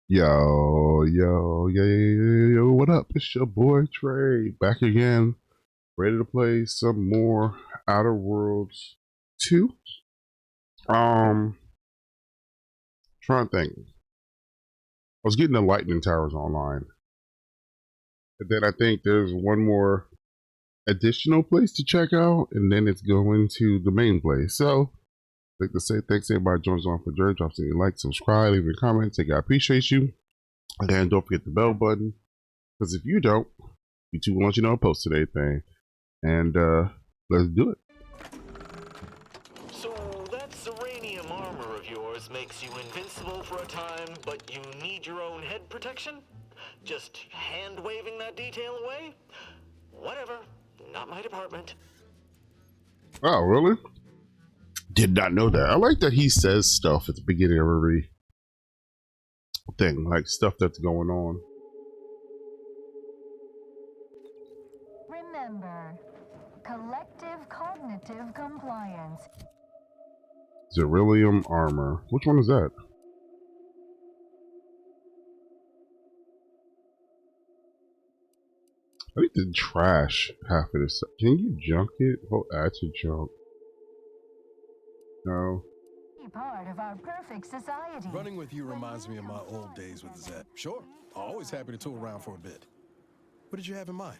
Yo, what up? It's your boy Trey, back again, ready to play some more Outer Worlds 2. Trying to think. I was getting the lightning towers online. And then I think there's one more additional place to check out, and then it's going to the main place. So, I'd like to say thanks to everybody joins on for journey. Drop a like, subscribe, leave a comment. I appreciate you. Again, don't forget the bell button, because if you don't, YouTube will let you know I posted anything. And let's do it. So that Serenium armor of yours makes you invincible for a time, but you need your own head protection? Just hand-waving that detail away? Whatever. Not my department. Oh, really? Did not know that. I like that he says stuff at the beginning of every thing, like stuff that's going on. Remember, collective cognitive compliance. Zerilium armor. Which one is that? I need to trash half of this. Can you junk it? Oh, add to junk. No. Part of our perfect society. Running with you reminds me of my old days with Zed. Sure, always happy to tool around for a bit. What did you have in mind?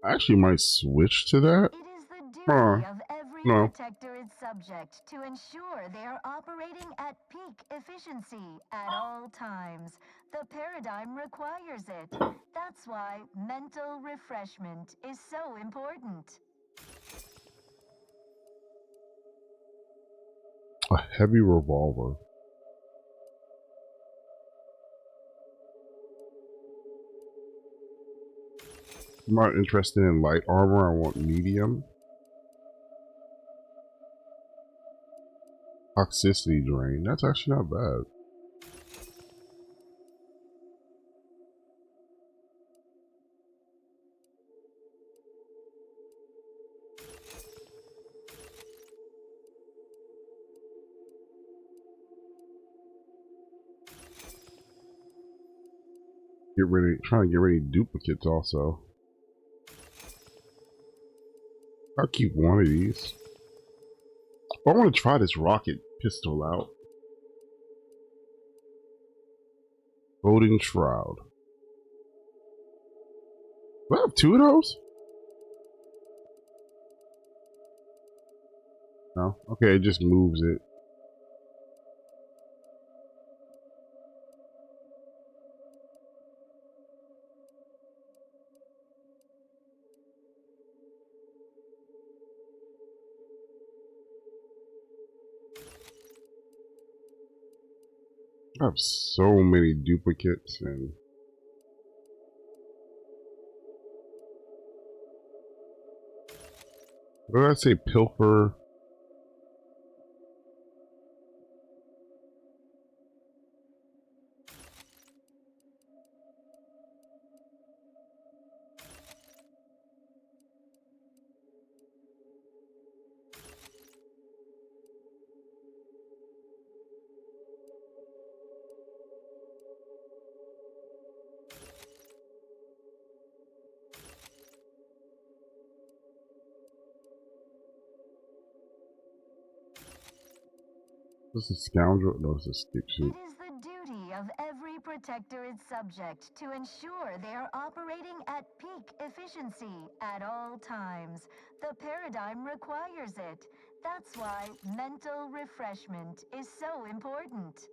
I actually might switch to that. It is the duty of every protector its subject to ensure they are operating at peak efficiency at all times. The paradigm requires it. That's why mental refreshment is so important. A heavy revolver. I'm not interested in light armor. I want medium. Toxicity drain. That's actually not bad. Trying to get rid of duplicates also. I'll keep one of these. I want to try this rocket pistol out. Golden Shroud. Do I have two of those? No? Okay, it just moves it. I have so many duplicates and what did I say? Pilfer. This is scoundrel. No, it's a stick shoot. It is the duty of every protector its subject to ensure they are operating at peak efficiency at all times. The paradigm requires it. That's why mental refreshment is so important.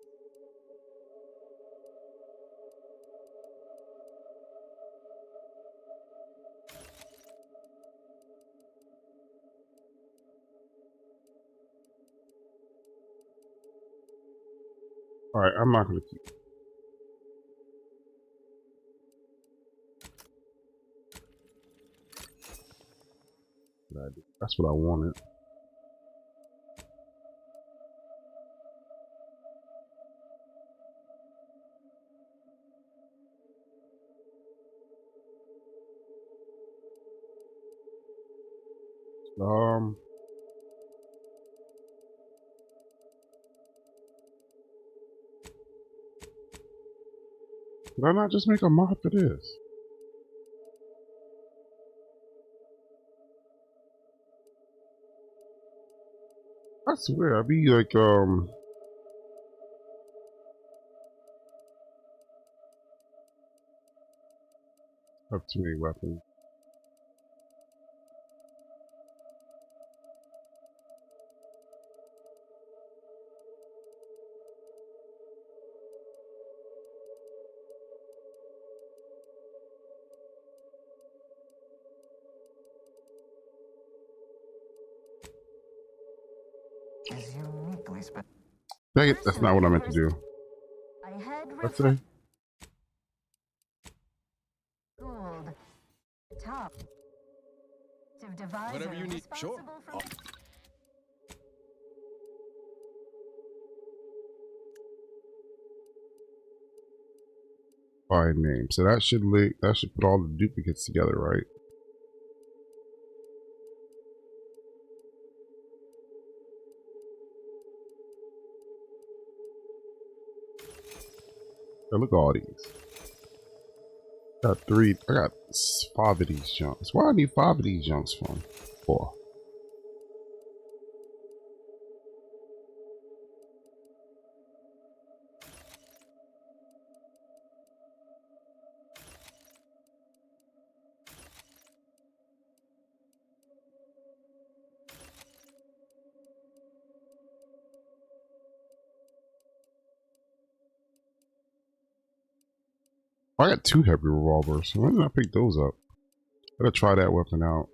Alright, I'm not gonna keep. That's what I wanted. Um, did I not just make a mod for this? I swear, I'd be like, have too many weapons. Is uniquely special. Dang it, that's not what I meant to do. I had Let's say. Gould, top devisor Whatever you need. Sure. responsible for By name. So that should put all the duplicates together, right? Hey, look at all these. Got three. I got 5 of these jumps. Why I need 5 of these jumps from? 4. I got 2 heavy revolvers. Why didn't I pick those up? Gotta try that weapon out.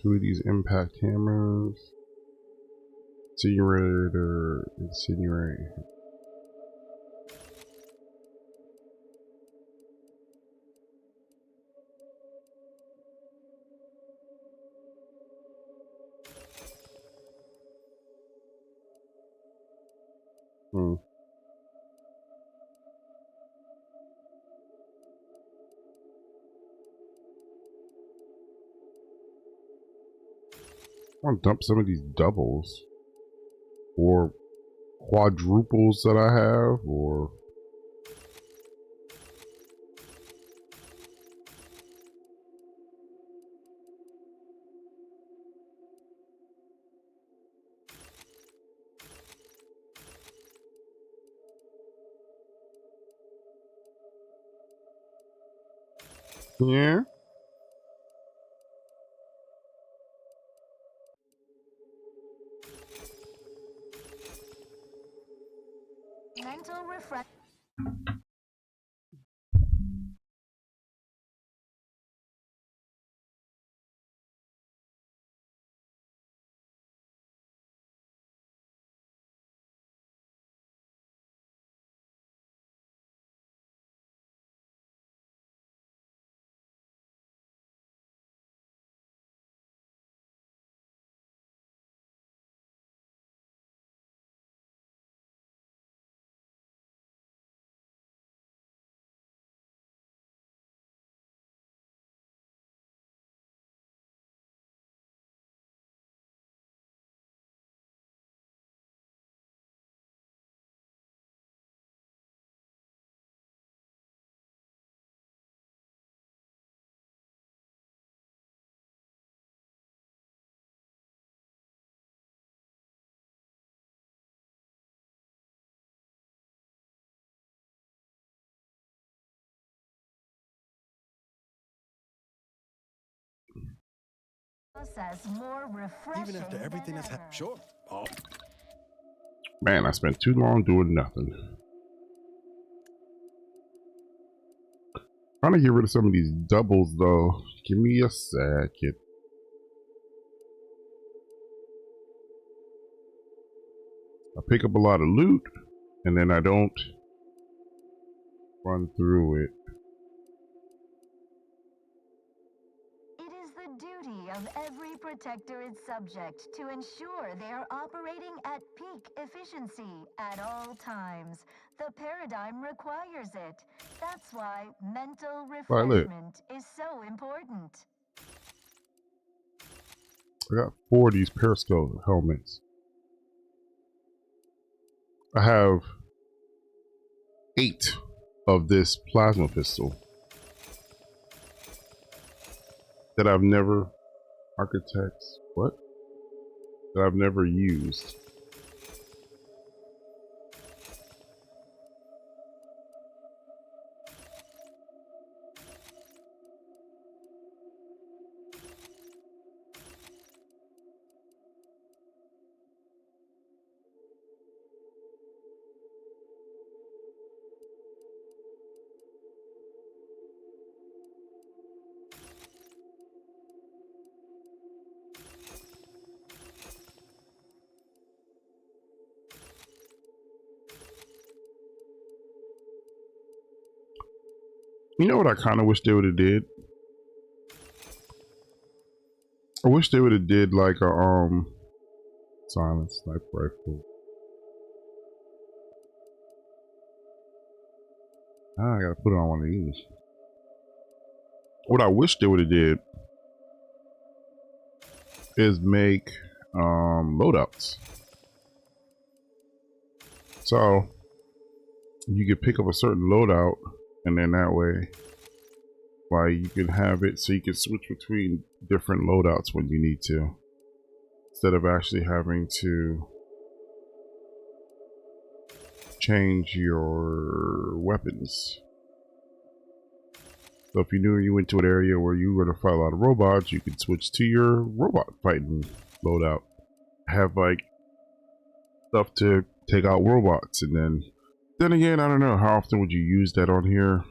2 of these impact hammers. Incinerator. Hmm. I want to dump some of these doubles. Or quadruples that I have. Or... Yeah. mental refresh. Process more refreshing. Even after everything that's happened. Sure. Oh. Man, I spent too long doing nothing. Trying to get rid of some of these doubles though. Give me a second. I pick up a lot of loot and then I don't run through it. It is the duty of every protector is subject to ensure they are operating at peak efficiency at all times. The paradigm requires it. That's why mental Right, look. refreshment is so important. I got 4 of these periscope helmets. I have 8 of this plasma pistol that I've never architects what? That I've never used. You know what I kind of wish they would have did? I wish they would have did like a silent sniper rifle. I gotta put it on one of these. What I wish they would have did is make loadouts. So you could pick up a certain loadout, and then that way, like you can have it so you can switch between different loadouts when you need to, instead of actually having to change your weapons. So if you knew you went to an area where you were to fight a lot of robots, you could switch to your robot fighting loadout. Have like stuff to take out robots, and then again, I don't know how often would you use that on here.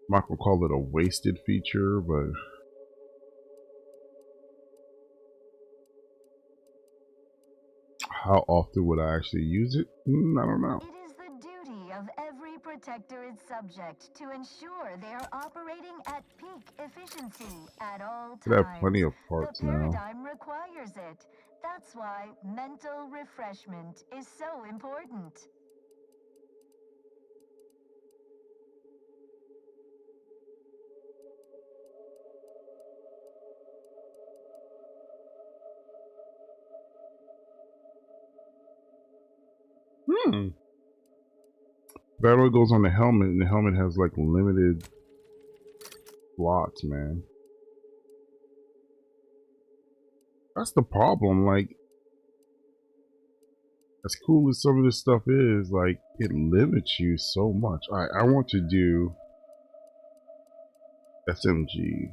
I'm not gonna call it a wasted feature, but how often would I actually use it? I don't know. It is the duty of every protector is subject to ensure they are operating at peak efficiency at all I have times. plenty of The parts now. paradigm requires it. That's why mental refreshment is so important. Battery goes on the helmet, and the helmet has like limited slots, man. That's the problem. Like, as cool as some of this stuff is, like, it limits you so much. I want to do SMG.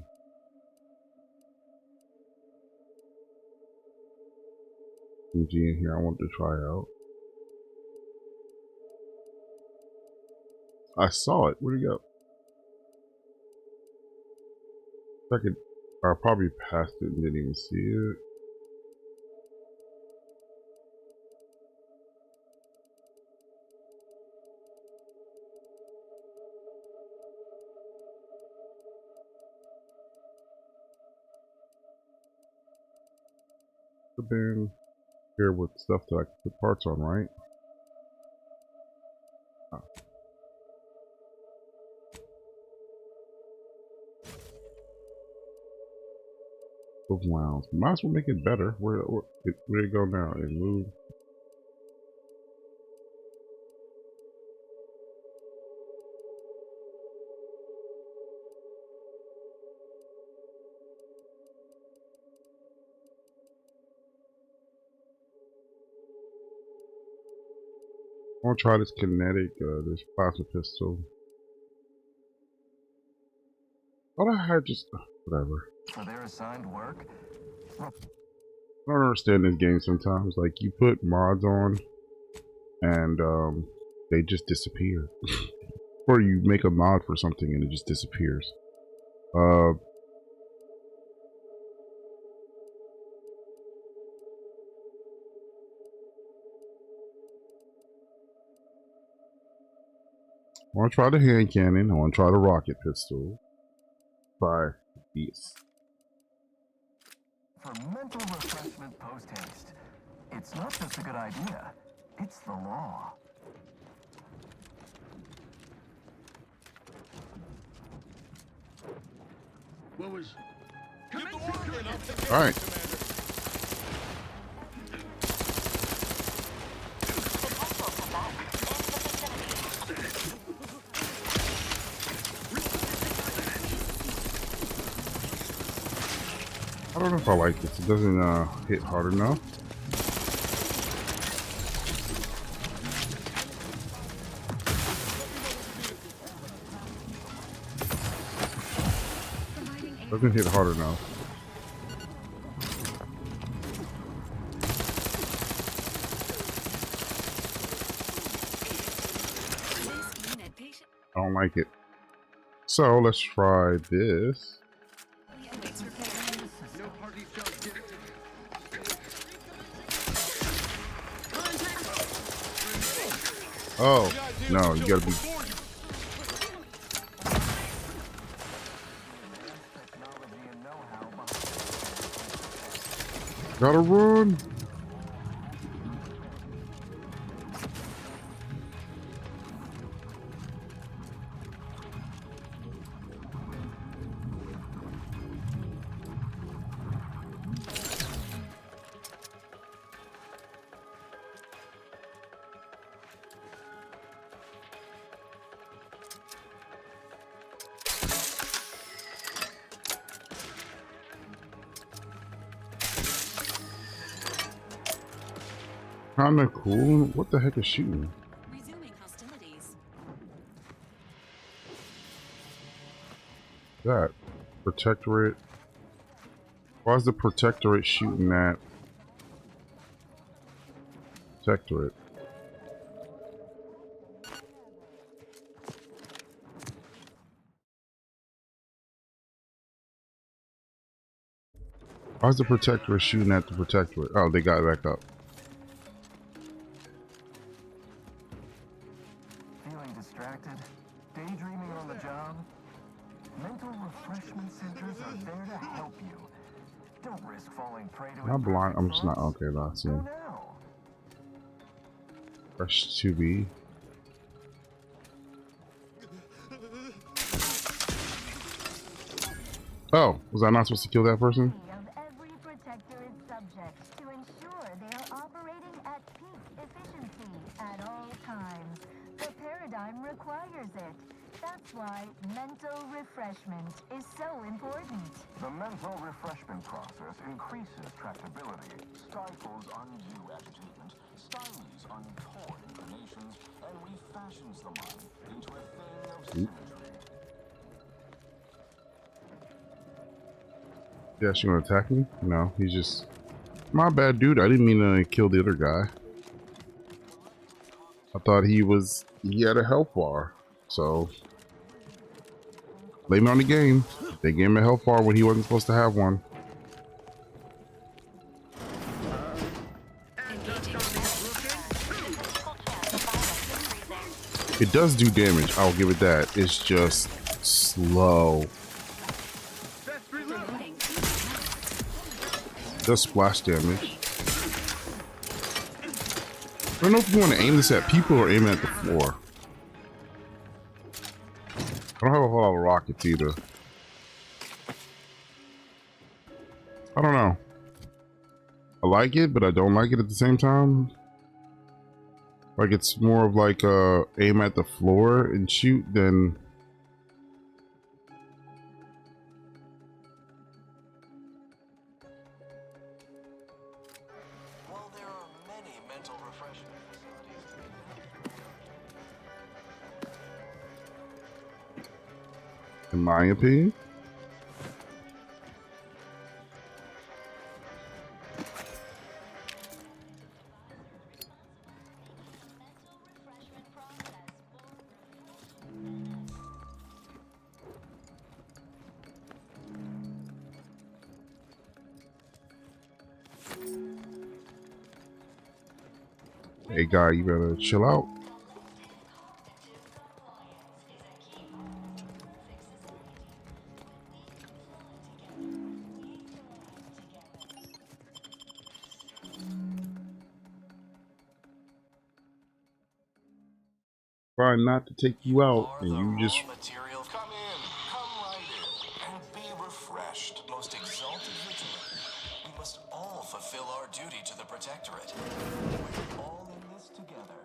SMG in here I want to try out. I saw it. Where'd it go? I probably passed it and didn't even see it. I've been here with stuff that I can put parts on, right? Ah, those rounds. Might as well make it better. Where it go now? It moved. I want to try this kinetic, this plasma pistol. Thought I had just whatever. For their assigned work? I don't understand this game sometimes. Like, you put mods on and they just disappear. Or you make a mod for something and it just disappears. I want to try the hand cannon. I want to try the rocket pistol. Try this. for mental refreshment post-haste. It's not just a good idea, it's the law. What was... All right. I don't know if I like this. It doesn't hit hard enough. Doesn't hit hard enough. I don't like it. So let's try this. Oh, no, you gotta be... Gotta run! Kinda cool. What the heck is shooting? Resuming hostilities. That protectorate. Why is the protectorate shooting at protectorate? Why is the protectorate shooting at the protectorate? Oh, they got it back up. Feeling distracted? Daydreaming on the job? Mental refreshment centers are there to help you. Don't risk falling prey to Not blind. I'm just not thoughts. okay. That's Go it. now. Fresh 2B. Oh, was I not supposed to kill that person? Of every protector is subject to ensure they are operating at peak efficiency at all times. The paradigm requires it. That's why mental refreshment is so important. The mental refreshment process increases tractability, stifles undue agitation, stymies untoward inclinations, and refashions the mind into a thing of symmetry. Yeah, she gonna attack me? No, he's just... My bad, dude. I didn't mean to kill the other guy. I thought he had a health bar. So... blame it on the game. They gave him a health bar when he wasn't supposed to have one. It does do damage, I'll give it that. It's just slow. It does splash damage. I don't know if you want to aim this at people or aim it at the floor. I don't have a whole lot of rockets either. I don't know. I like it, but I don't like it at the same time. Like it's more of like aim at the floor and shoot than... While there are many mental refreshment facilities, in my opinion. Hey guy, you better chill out. trying not to take you out, Are and the you just raw materials? Come in, come right in, and be refreshed. Most exalted vigilant. We must all fulfill our duty to the Protectorate. We're all in this together.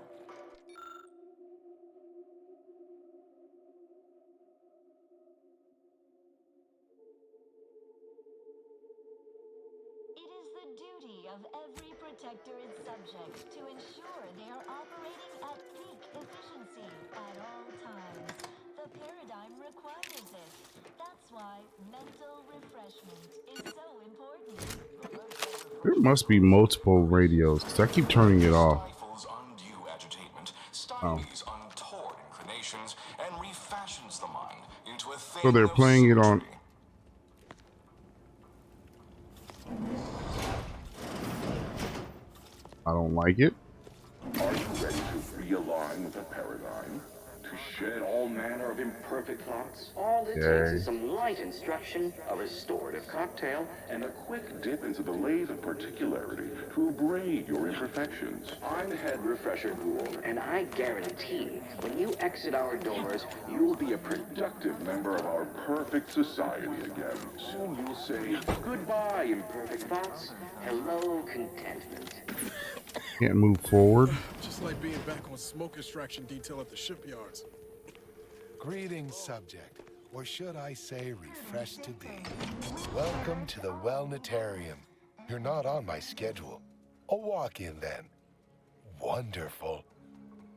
It is the duty of every protectorate subject to ensure they are operating at peak efficiency at all times. The paradigm requires it. That's why mental refreshment is so important. there must be multiple radios because I keep turning it off. Stifles undue agitation, Oh, stymies untoward inclinations, and refashions the mind into a so thing they're of playing it on. symmetry. I don't like it. Are you ready to realign with the paradigm? To shed all manner of imperfect thoughts? All it takes Okay. is some light instruction, a restorative cocktail, and a quick dip into the lathe of particularity to abrade your imperfections. I'm Head Refresher Ghoul, and I guarantee when you exit our doors, you'll be a productive member of our perfect society again. Soon you'll say, goodbye, imperfect thoughts. Hello, contentment. Can't move forward. Just like being back on smoke extraction detail at the shipyards. Greetings, subject, or should I say refreshed to be. Welcome to the Wellnetarium. You're not on my schedule. A walk-in then. Wonderful.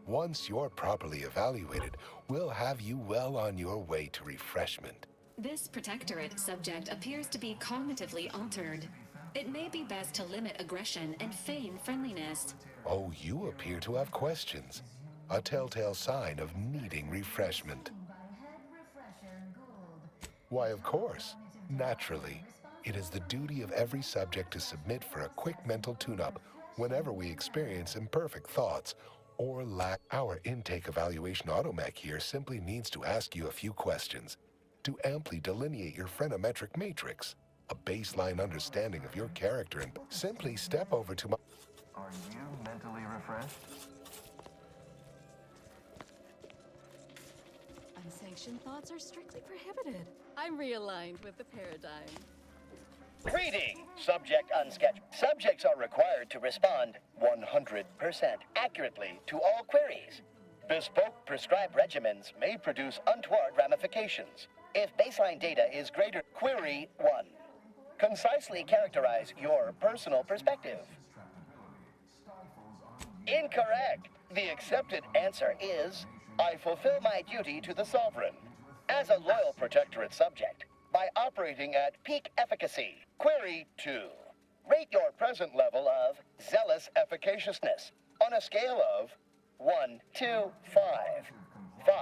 Once you're properly evaluated, we'll have you well on your way to refreshment. This protectorate subject appears to be cognitively altered. It may be best to limit aggression and feign friendliness. Oh, you appear to have questions. A telltale sign of needing refreshment. Why, of course. Naturally. It is the duty of every subject to submit for a quick mental tune-up whenever we experience imperfect thoughts or lack. Our intake evaluation automech here simply needs to ask you a few questions to amply delineate your phrenometric matrix, a baseline understanding of your character, and simply step over to my... Are you mentally refreshed? Unsanctioned thoughts are strictly prohibited. I'm realigned with the paradigm. Greeting, subject unscheduled. Subjects are required to respond 100% accurately to all queries. Bespoke prescribed regimens may produce untoward ramifications. If baseline data is greater, query 1. Concisely characterize your personal perspective. Incorrect. The accepted answer is, I fulfill my duty to the Sovereign. As a loyal protectorate subject, by operating at peak efficacy. Query 2. Rate your present level of zealous efficaciousness on a scale of 1 to 5. 5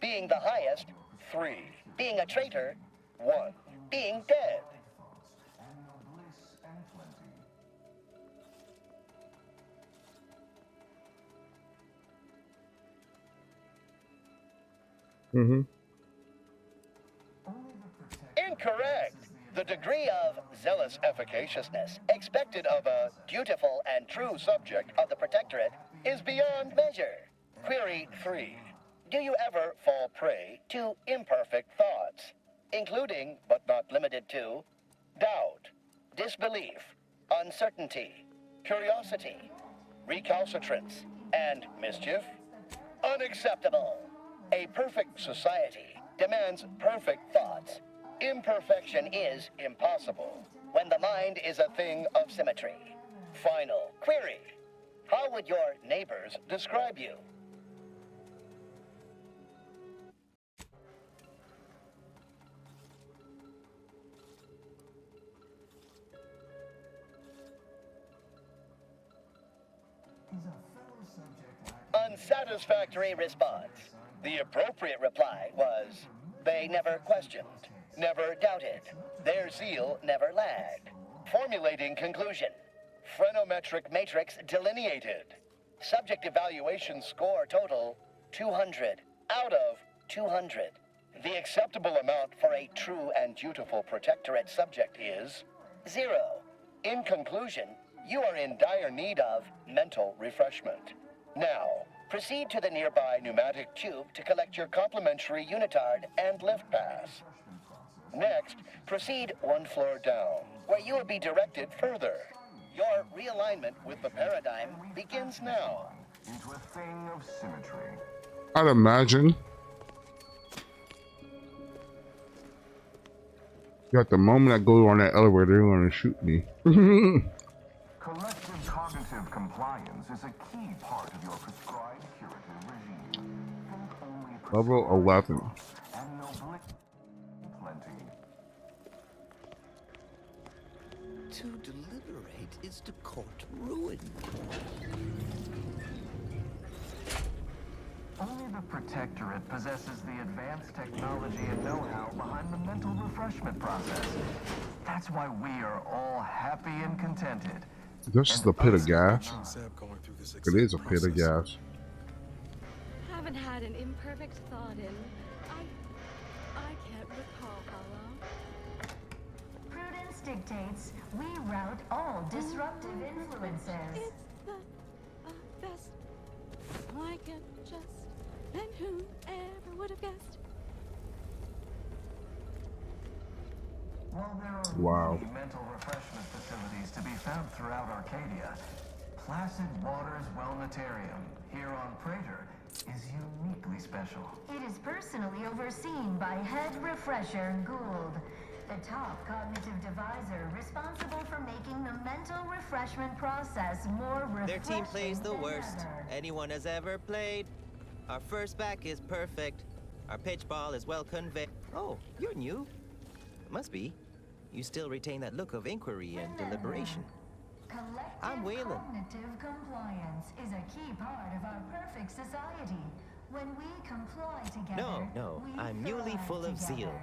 being the highest, 3 being a traitor, 1 being dead. Mm-hmm. Incorrect. The degree of zealous efficaciousness expected of a dutiful and true subject of the Protectorate is beyond measure. Query 3. Do you ever fall prey to imperfect thoughts, including, but not limited to, doubt, disbelief, uncertainty, curiosity, recalcitrance, and mischief? Unacceptable. A perfect society demands perfect thoughts. Imperfection is impossible when the mind is a thing of symmetry. Final query. How would your neighbors describe you? Unsatisfactory response. The appropriate reply was, they never questioned, never doubted. Their zeal never lagged. Formulating conclusion. Phrenometric matrix delineated. Subject evaluation score total, 200 out of 200. The acceptable amount for a true and dutiful protectorate subject is 0. In conclusion, you are in dire need of mental refreshment. Now, Proceed to the nearby pneumatic tube to collect your complimentary unitard and lift pass. Next, proceed one floor down, where you will be directed further. Your realignment with the paradigm begins now. Into a thing of symmetry. I'd imagine. At the moment I go on that elevator, they're gonna shoot me. Collective cognitive compliance is a key part of your prescribed curative regime. Think only Level 11. and no plenty. To deliberate is to court ruin. Only the Protectorate possesses the advanced technology and know-how behind the mental refreshment process. That's why we are all happy and contented. This is the pit of gas. Going through this It is a pit of process. gas. Haven't had an imperfect thought in. I can't recall how long. Prudence dictates we route all disruptive influences. It's the best. I can just. And whoever would have guessed? While there are Wow. many mental refreshment facilities to be found throughout Arcadia, Placid Waters Wellnetarium here on Praetor is uniquely special. It is personally overseen by Head Refresher Gould, the top cognitive devisor responsible for making the mental refreshment process more refreshing. Their team plays the than worst ever. anyone has ever played. Our first back is perfect. Our pitch ball is well conveyed. Oh, you're new. Must be. You still retain that look of inquiry and deliberation. Collective I'm Waylon. cognitive compliance is a key part of our perfect society. When we comply together, No, we I'm newly thrive full of zeal. together.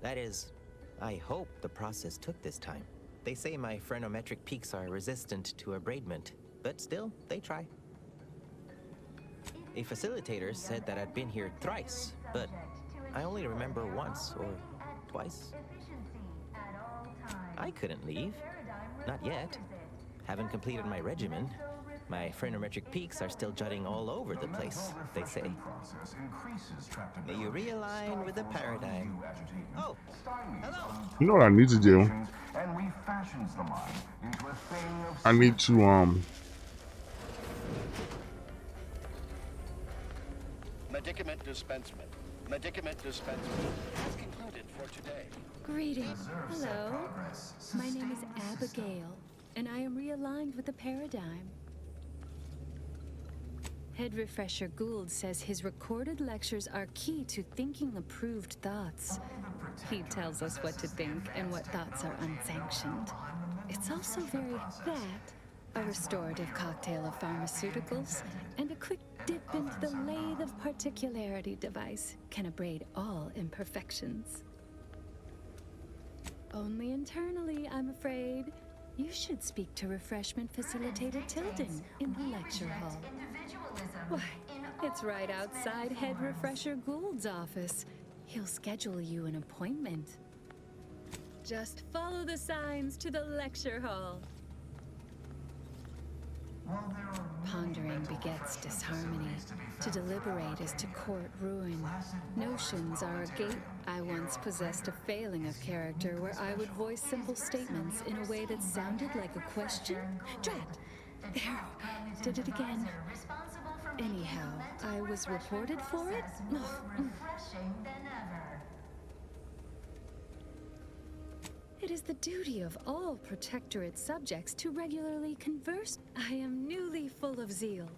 That is, I hope the process took this time. They say my phrenometric peaks are resistant to abradement, but still, they try. A facilitator said that I'd been here thrice, but I only remember once or twice. I couldn't leave. Not yet. Haven't completed my regimen. My phrenometric peaks are still jutting all over the place, they say. May you realign with the paradigm. Oh, hello. You know what I need to do? And refashions the mind into a thing of I need to Medicament dispensement. Medicament dispensement has concluded for today. Greetings. Hello. My name is Abigail, and I am realigned with the paradigm. Head Refresher Gould says his recorded lectures are key to thinking approved thoughts. He tells us what to think and what thoughts are unsanctioned. It's also very a restorative cocktail of pharmaceuticals and a quick dip into the lathe of particularity device can abrade all imperfections. Only internally, I'm afraid. You should speak to Refreshment Facilitator Tilden in the lecture hall. Why, it's right outside Head Refresher Gould's office. He'll schedule you an appointment. Just follow the signs to the lecture hall. Pondering begets disharmony. To deliberate is to court ruin. Notions are a gate. I once possessed a failing of character where I would voice simple statements in a way that sounded like a question. Drat! There. Did it again. Anyhow, I was reported for it? It is the duty of all Protectorate subjects to regularly converse. I am newly full of zeal,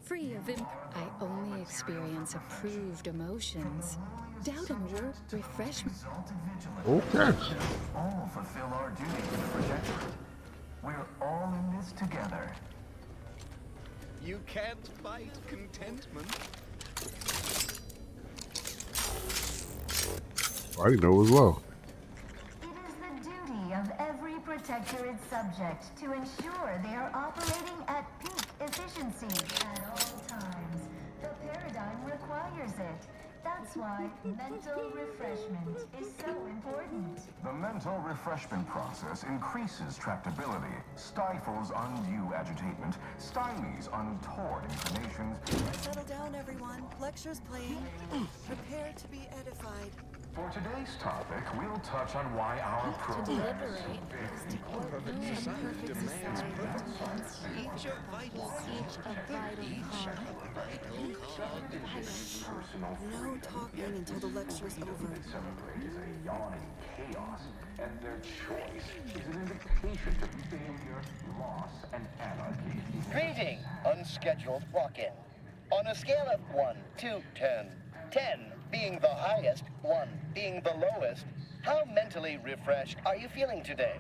free of I only experience approved emotions. Doubt and work refreshment. Okay. all fulfill our duty to the Protectorate. We're all in this together. You can't fight contentment. I didn't know it was low. Of every Protectorate subject to ensure they are operating at peak efficiency at all times. The paradigm requires it. That's why mental refreshment is so important. The mental refreshment process increases tractability, stifles undue agitation, stymies untoward inclinations. Settle down, everyone. Lecture's playing. Prepare to be edified. For today's topic, we'll touch on why our To program deliberate is to quote a perfect society. Each a vital No talking until the lecture's over. celebrate is a yawning chaos, and their choice is an invitation to failure, loss, and anarchy. Greeting, unscheduled walk-in. On a scale of 1 to 10, 10 being the highest, 1 being the lowest, how mentally refreshed are you feeling today?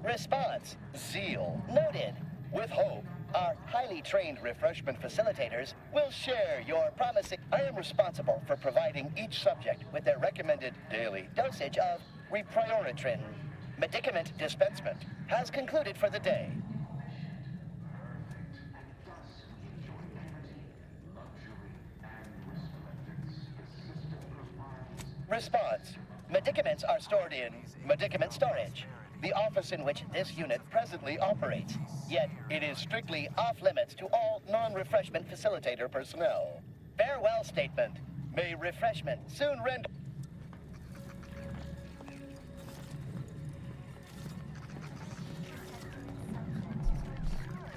Response, zeal. Noted. With hope, our highly trained refreshment facilitators will share your promising. I am responsible for providing each subject with their recommended daily dosage of reprioritrin. Medicament dispensement has concluded for the day. Response. Medicaments are stored in medicament storage, the office in which this unit presently operates. Yet, it is strictly off-limits to all non-refreshment facilitator personnel. Farewell statement. May refreshment soon render...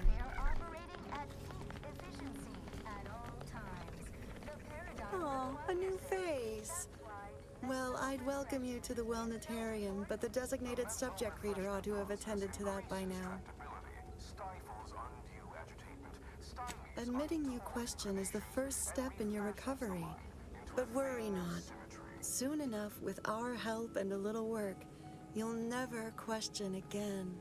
They're operating at peak efficiency at all times. The paradigm Oh, a new face. Well, I'd welcome you to the Wellnetarium, but the designated subject reader ought to have attended to that by now. Admitting you question is the first step in your recovery. But worry not. Soon enough, with our help and a little work, you'll never question again.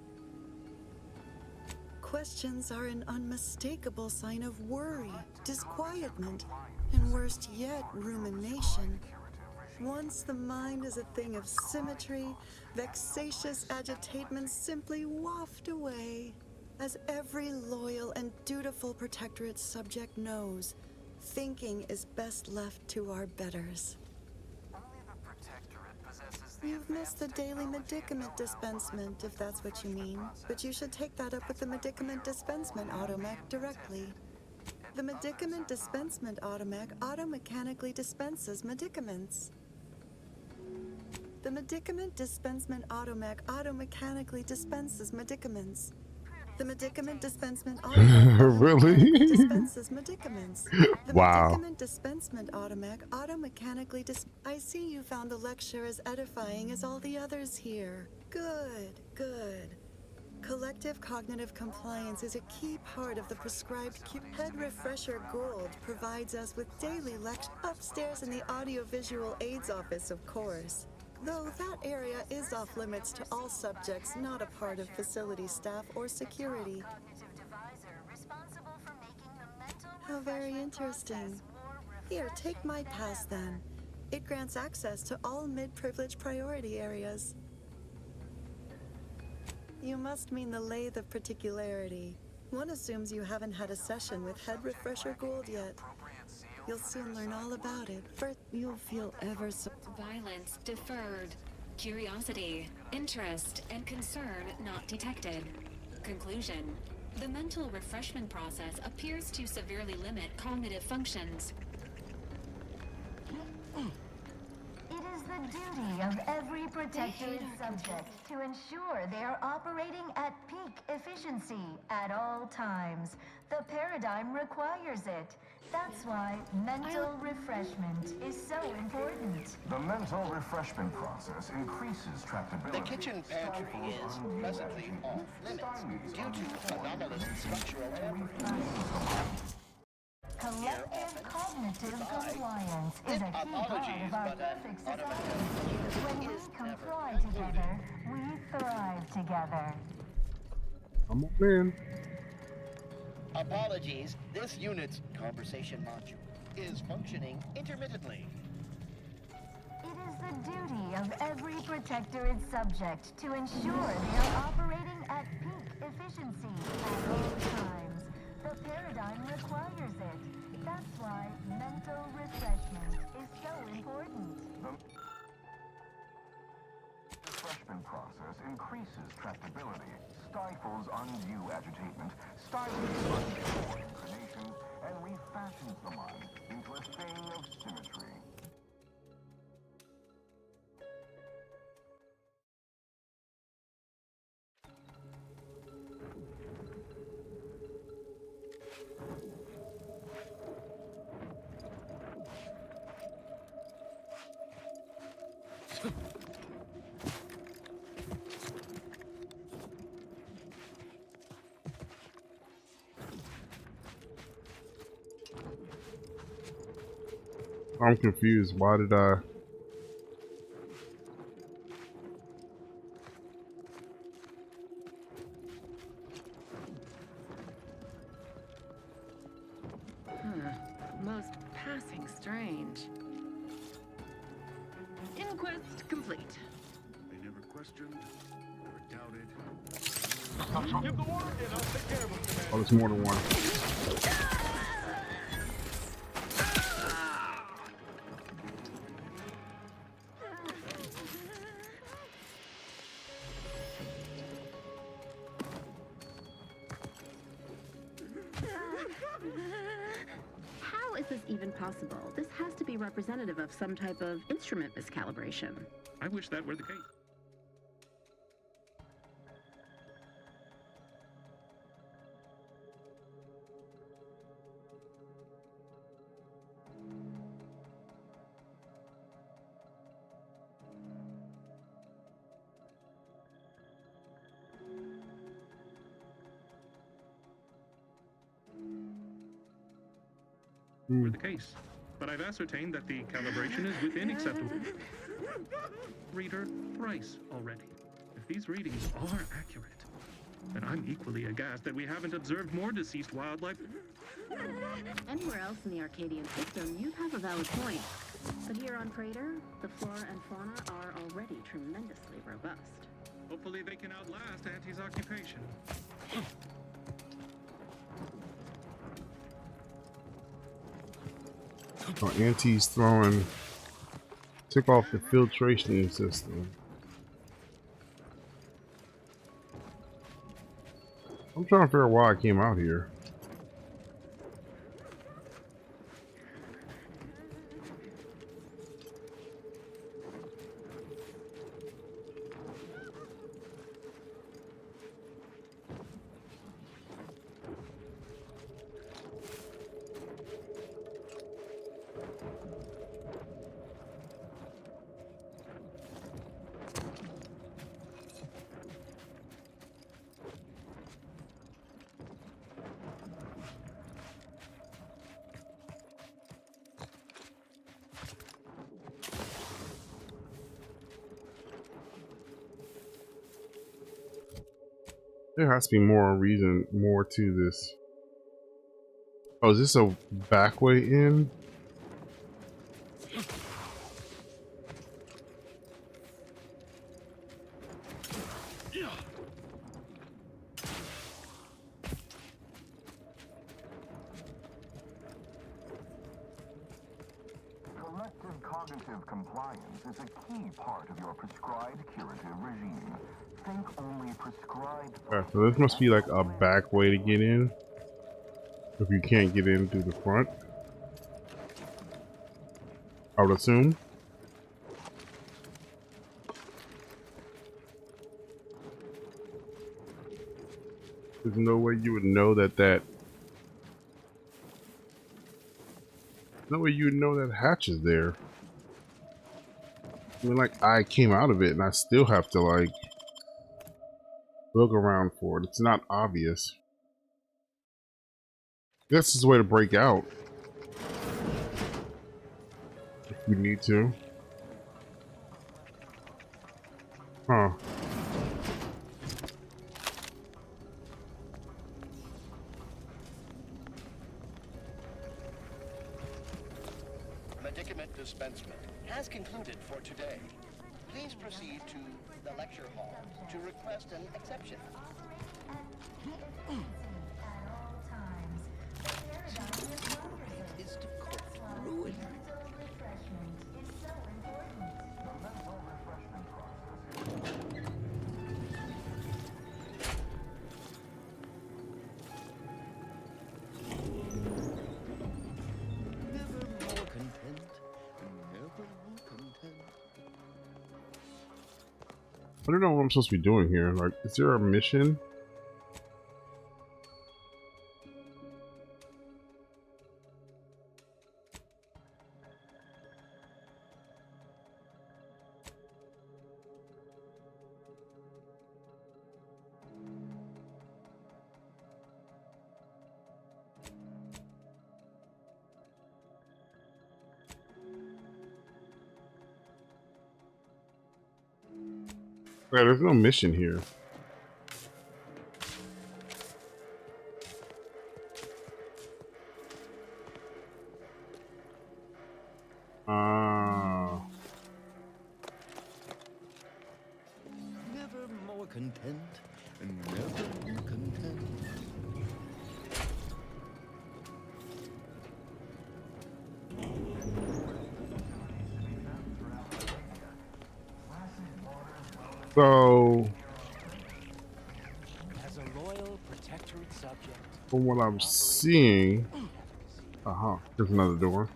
Questions are an unmistakable sign of worry, disquietment, and worst yet, rumination. Once the mind is a thing of symmetry, vexatious agitatements simply waft away. As every loyal and dutiful protectorate subject knows, thinking is best left to our betters. You've missed the daily medicament dispensement, if that's what you mean. But you should take that up with the medicament dispensement automech directly. The medicament dispensement automech automechanically dispenses medicaments. The medicament dispensement automech automechanically dispenses medicaments. The medicament dispensement automech Really? dispenses medicaments. The Wow. medicament dispensement automech automechanically I see you found the lecture as edifying as all the others here. Good, good. Collective cognitive compliance is a key part of the prescribed Head Refresher Gold provides us with daily lectures upstairs in the audiovisual aids office, of course. Though that area is off limits to all subjects not a part of facility staff or security. How very interesting. Here, take my pass then. It grants access to all mid-privilege priority areas. You must mean the lathe of particularity. One assumes you haven't had a session with Head Refresher Gould yet. You'll soon learn all about it. First, you'll feel ever so... Violence deferred. Curiosity, interest, and concern not detected. Conclusion. The mental refreshment process appears to severely limit cognitive functions. It is the duty of every protected subject to ensure they are operating at peak efficiency at all times. The paradigm requires it. That's why mental refreshment is so important. The mental refreshment process increases tractability. The kitchen pantry is presently off limits due to anomalous structural error. Collective cognitive compliance is a key part of our perfect society. When we comply together, we thrive together. I'm on in. Apologies, this unit's conversation module is functioning intermittently. It is the duty of every protectorate subject to ensure they are operating at peak efficiency at all times. The paradigm requires it. That's why mental increases tractability, stifles undue agitation, styles untoward inclinations, and refashions the mind into a thing of symmetry. I'm confused. Why did I? Most passing strange. Inquest complete. They never questioned, never doubted. Give the word and I'll take care of them, Commander. Oh, there's more than one. How is this even possible? This has to be representative of some type of instrument miscalibration. I wish that were the case. Were the case, but I've ascertained that the calibration is within acceptable. Reader thrice already. If these readings are accurate, then I'm equally aghast that we haven't observed more deceased wildlife. Anywhere else in the Arcadian system, you'd have a valid point. But here on Crater, the flora and fauna are already tremendously robust. Hopefully they can outlast Auntie's occupation. Oh, Auntie's throwing. Took off the filtration system. I'm trying to figure out why I came out here. There has to be more reason, more to this. Oh, is this a back way in? Collective cognitive compliance is a key part of your prescribed curative regime. Think only prescribed. Okay, so this must be like a back way to get in. If you can't get in through the front, I would assume. There's no way you would know that. No way you would know that hatch is there. I mean, like, I came out of it and I still have to, like, look around for it. It's not obvious. This is the way to break out. If you need to. Huh. Medicament dispensement has concluded for today. Please proceed to the lecture hall to request an exception. Is to court ruin. I don't know what I'm supposed to be doing here. Like, is there a mission? Yeah, there's no mission here. Never more content, and never more content. So, As a loyal protectorate subject, from what I'm seeing, there's another door.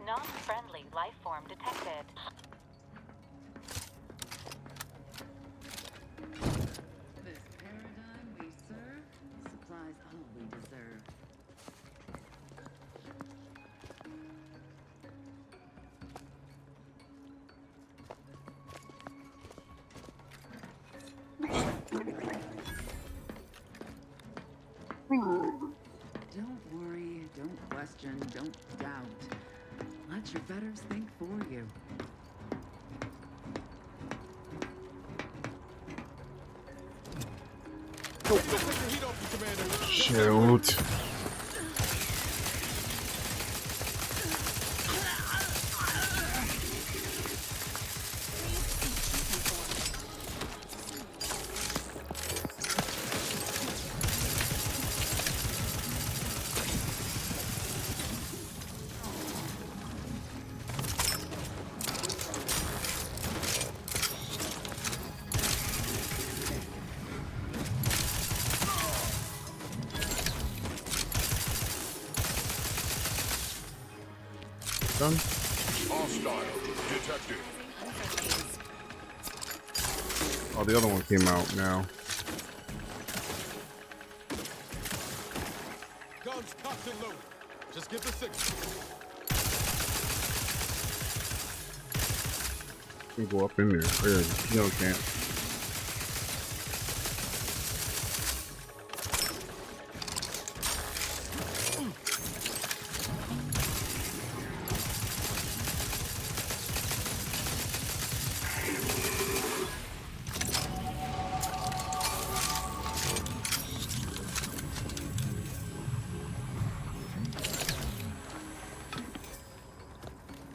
Non-friendly life form detected. This paradigm we serve supplies all we deserve. Don't worry, don't question, don't doubt. Let your betters think for you. Shoot. Done. Hostile detected. Oh, the other one came out now. Guns cocked and loaded. Just give the signal. You can go up in there. No, can't.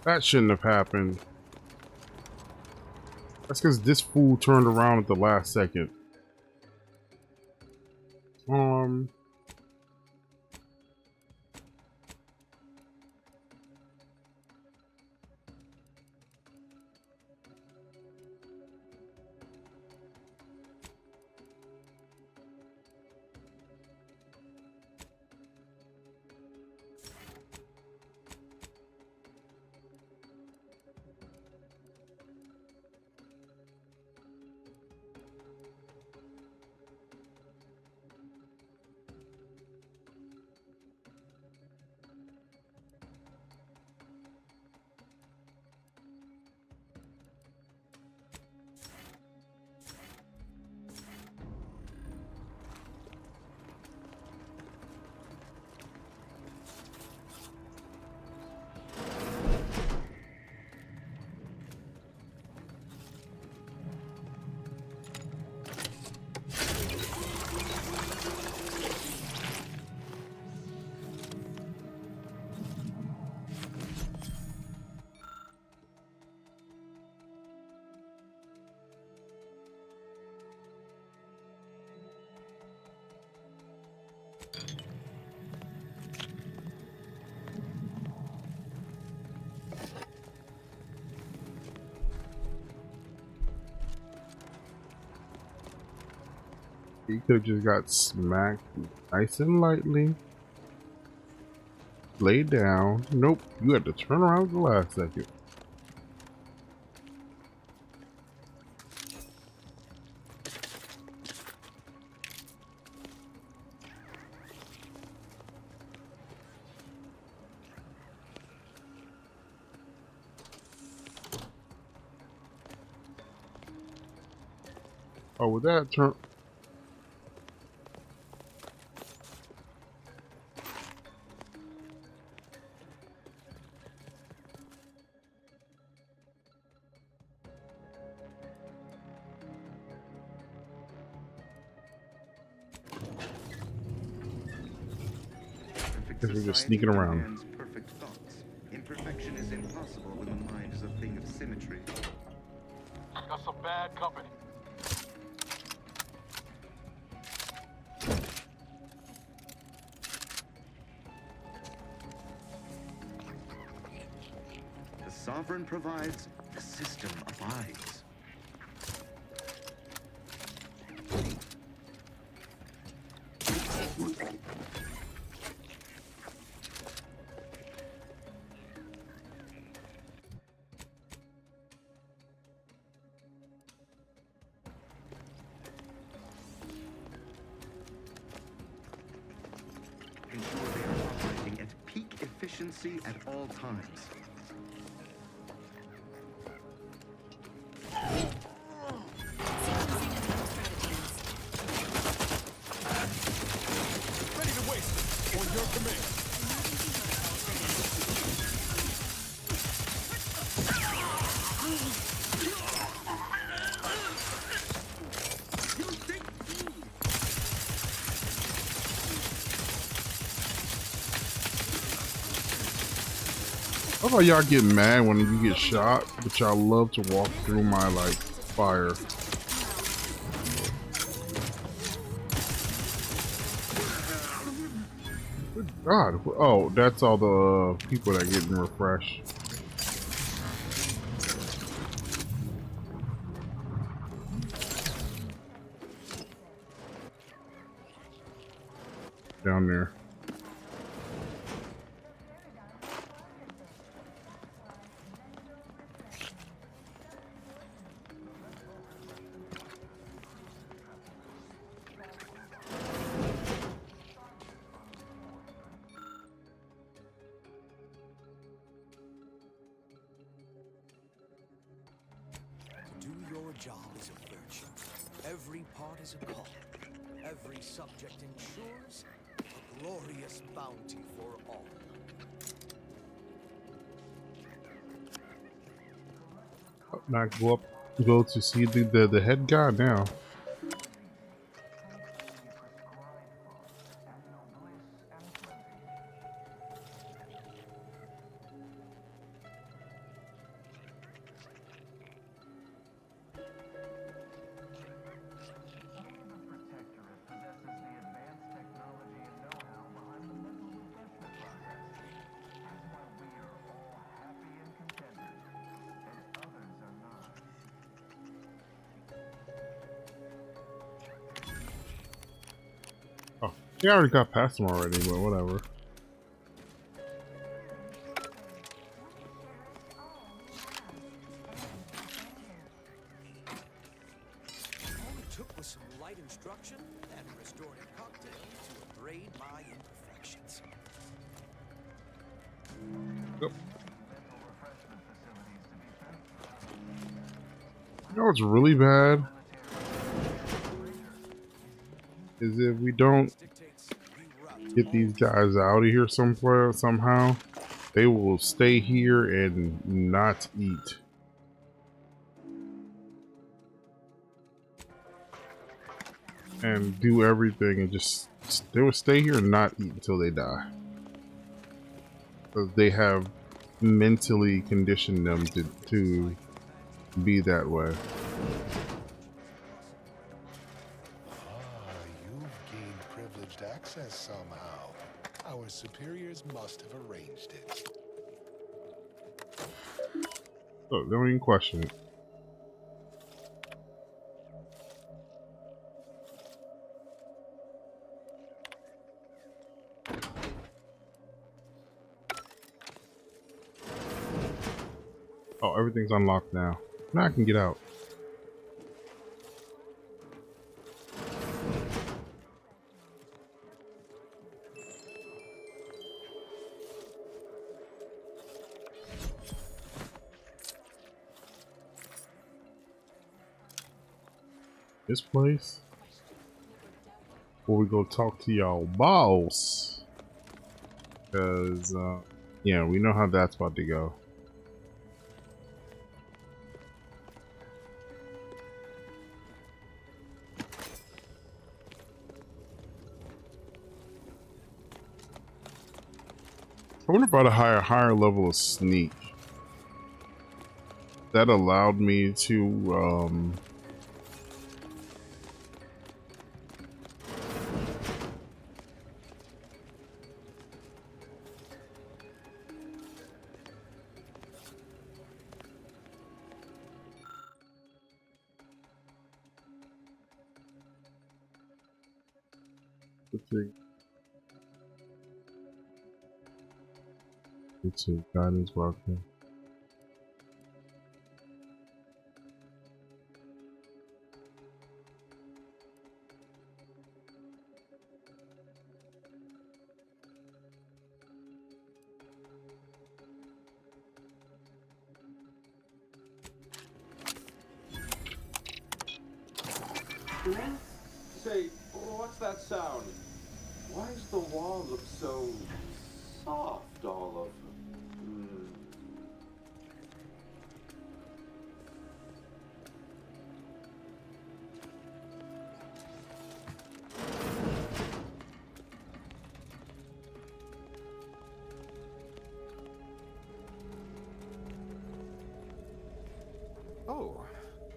That shouldn't have happened. That's because this fool turned around at the last second. He could have just got smacked nice and lightly. Lay down. Nope, you had to turn around at the last second. Oh, with that turn. Guess we're just sneaking around. Perfect thoughts. Imperfection is impossible when the mind is a thing of symmetry. Got some bad company. The sovereign provides, the system abides. Ensure they are operating at peak efficiency at all times. Ready to waste it. On your command. How about y'all get mad when you get shot, but y'all love to walk through my, like, fire? Good God. Oh, that's all the people that getting refreshed. Down there. To do your job is a virtue. Every part is a call. Every subject ensures a glorious bounty for all. Not go to see the head guy now. Oh, he already got past him already, but whatever. All it took was some light instruction and a restorative cocktail to abrade my imperfections. Yep. You know what's really bad? Is if we don't get these guys out of here somewhere somehow, they will stay here and not eat. And do everything and just they will stay here and not eat until they die. Because they have mentally conditioned them to be that way. You've gained privileged access somehow. Our superiors must have arranged it. So don't even question it. Oh, everything's unlocked now. Now I can get out. This place? Before we go talk to y'all boss. Cause, yeah, we know how that's about to go. I wonder if I had a higher level of sneak. That allowed me to, let's see, guidance broadcast. Say, what's that sound? Why does the wall look so soft all of Oh,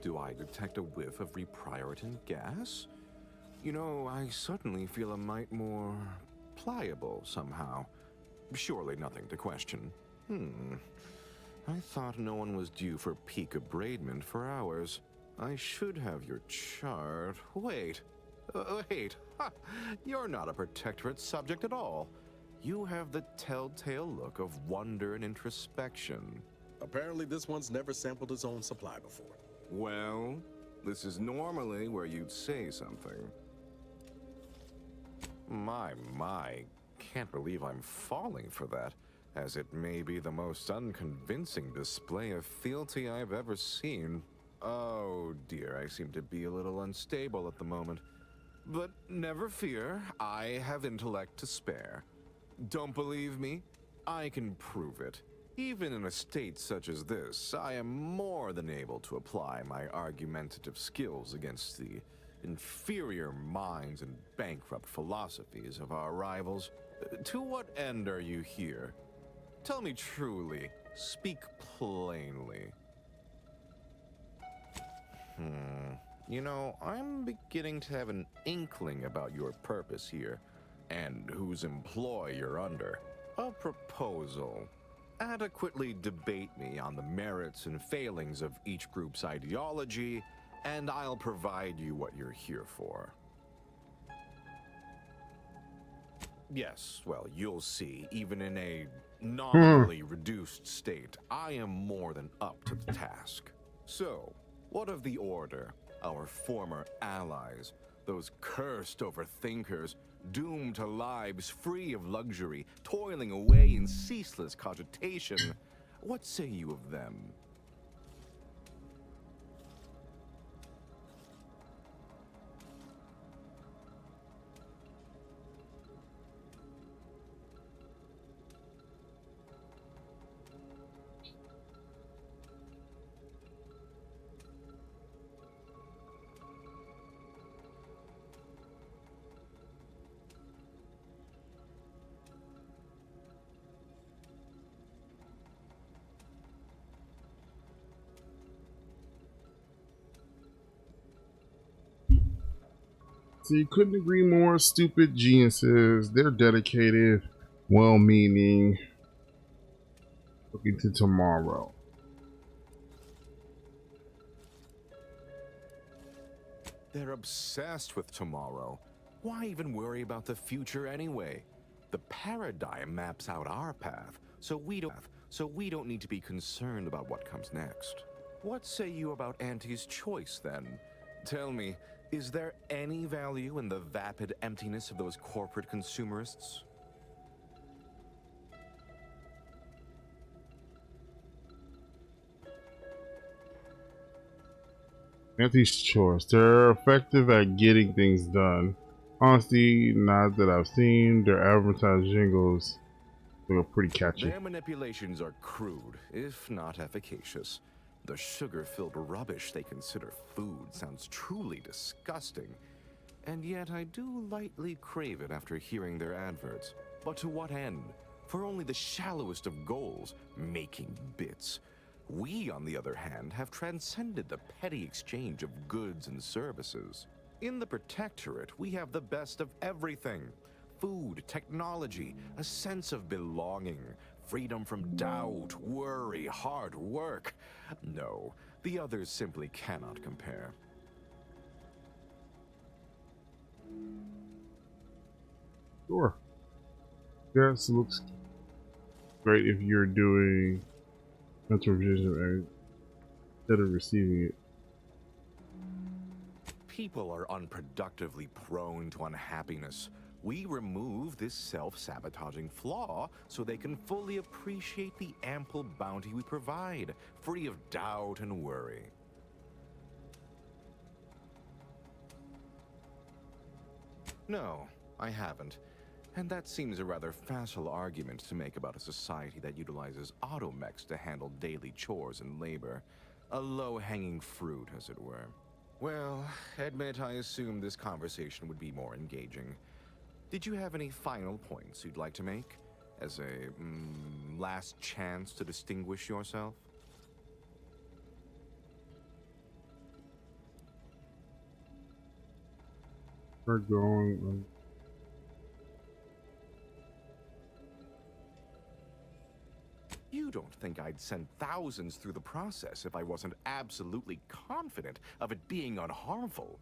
do I detect a whiff of reprioritant gas? You know, I suddenly feel a mite more pliable somehow. Surely nothing to question. I thought no one was due for peak abradement for hours. I should have your chart. Wait. Wait. Ha! You're not a protectorate subject at all. You have the telltale look of wonder and introspection. Apparently, this one's never sampled its own supply before. Well, this is normally where you'd say something. My, can't believe I'm falling for that, as it may be the most unconvincing display of fealty I've ever seen. Oh dear, I seem to be a little unstable at the moment. But never fear, I have intellect to spare. Don't believe me? I can prove it. Even in a state such as this, I am more than able to apply my argumentative skills against the inferior minds and bankrupt philosophies of our rivals. To what end are you here? Tell me truly. Speak plainly. You know, I'm beginning to have an inkling about your purpose here, and whose employ you're under. A proposal. Adequately debate me on the merits and failings of each group's ideology, and I'll provide you what you're here for. Yes, well, you'll see, even in a nominally reduced state, I am more than up to the task. So, what of the Order, our former allies, those cursed overthinkers, doomed to lives free of luxury, toiling away in ceaseless cogitation? What say you of them? So you couldn't agree more, stupid geniuses. They're dedicated, well-meaning, looking to tomorrow. They're obsessed with tomorrow. Why even worry about the future anyway? The paradigm maps out our path, so we don't so we don't need to be concerned about what comes next. What say you about Auntie's choice, then? Tell me, is there any value in the vapid emptiness of those corporate consumerists? Auntie's chores. They're effective at getting things done. Honestly, not that I've seen their advertised jingles. They look pretty catchy. Their manipulations are crude, if not efficacious. The sugar-filled rubbish they consider food sounds truly disgusting. And yet I do lightly crave it after hearing their adverts. But to what end? For only the shallowest of goals, making bits. We, on the other hand, have transcended the petty exchange of goods and services. In the Protectorate, we have the best of everything. Food, technology, a sense of belonging, freedom from doubt, worry, hard work. No, the others simply cannot compare. Sure. Yes, it looks great if you're doing mental vision instead of receiving it. People are unproductively prone to unhappiness. We remove this self-sabotaging flaw so they can fully appreciate the ample bounty we provide, free of doubt and worry. No, I haven't. And that seems a rather facile argument to make about a society that utilizes automechs to handle daily chores and labor. A low-hanging fruit, as it were. Well, admit I assumed this conversation would be more engaging. Did you have any final points you'd like to make? As a, last chance to distinguish yourself? We're going... You don't think I'd send thousands through the process if I wasn't absolutely confident of it being unharmful.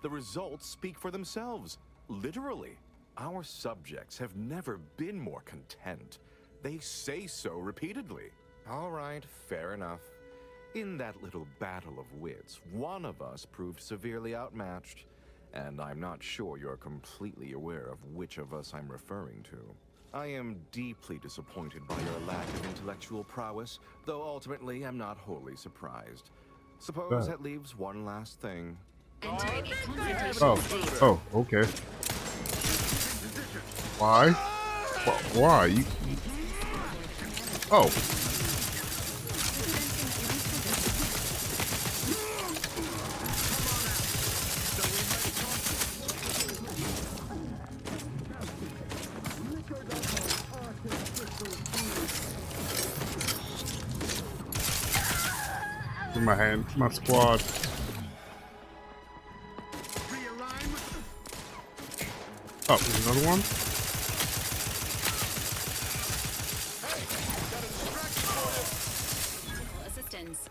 The results speak for themselves, literally. Our subjects have never been more content. They say so repeatedly. All right, fair enough. In that little battle of wits, one of us proved severely outmatched, and I'm not sure you're completely aware of which of us I'm referring to. I am deeply disappointed by your lack of intellectual prowess, though ultimately I'm not wholly surprised. Suppose that leaves one last thing. Oh, okay. Why? Why? You... Oh. In my hand, my squad. Oh, there's another one? Assistance.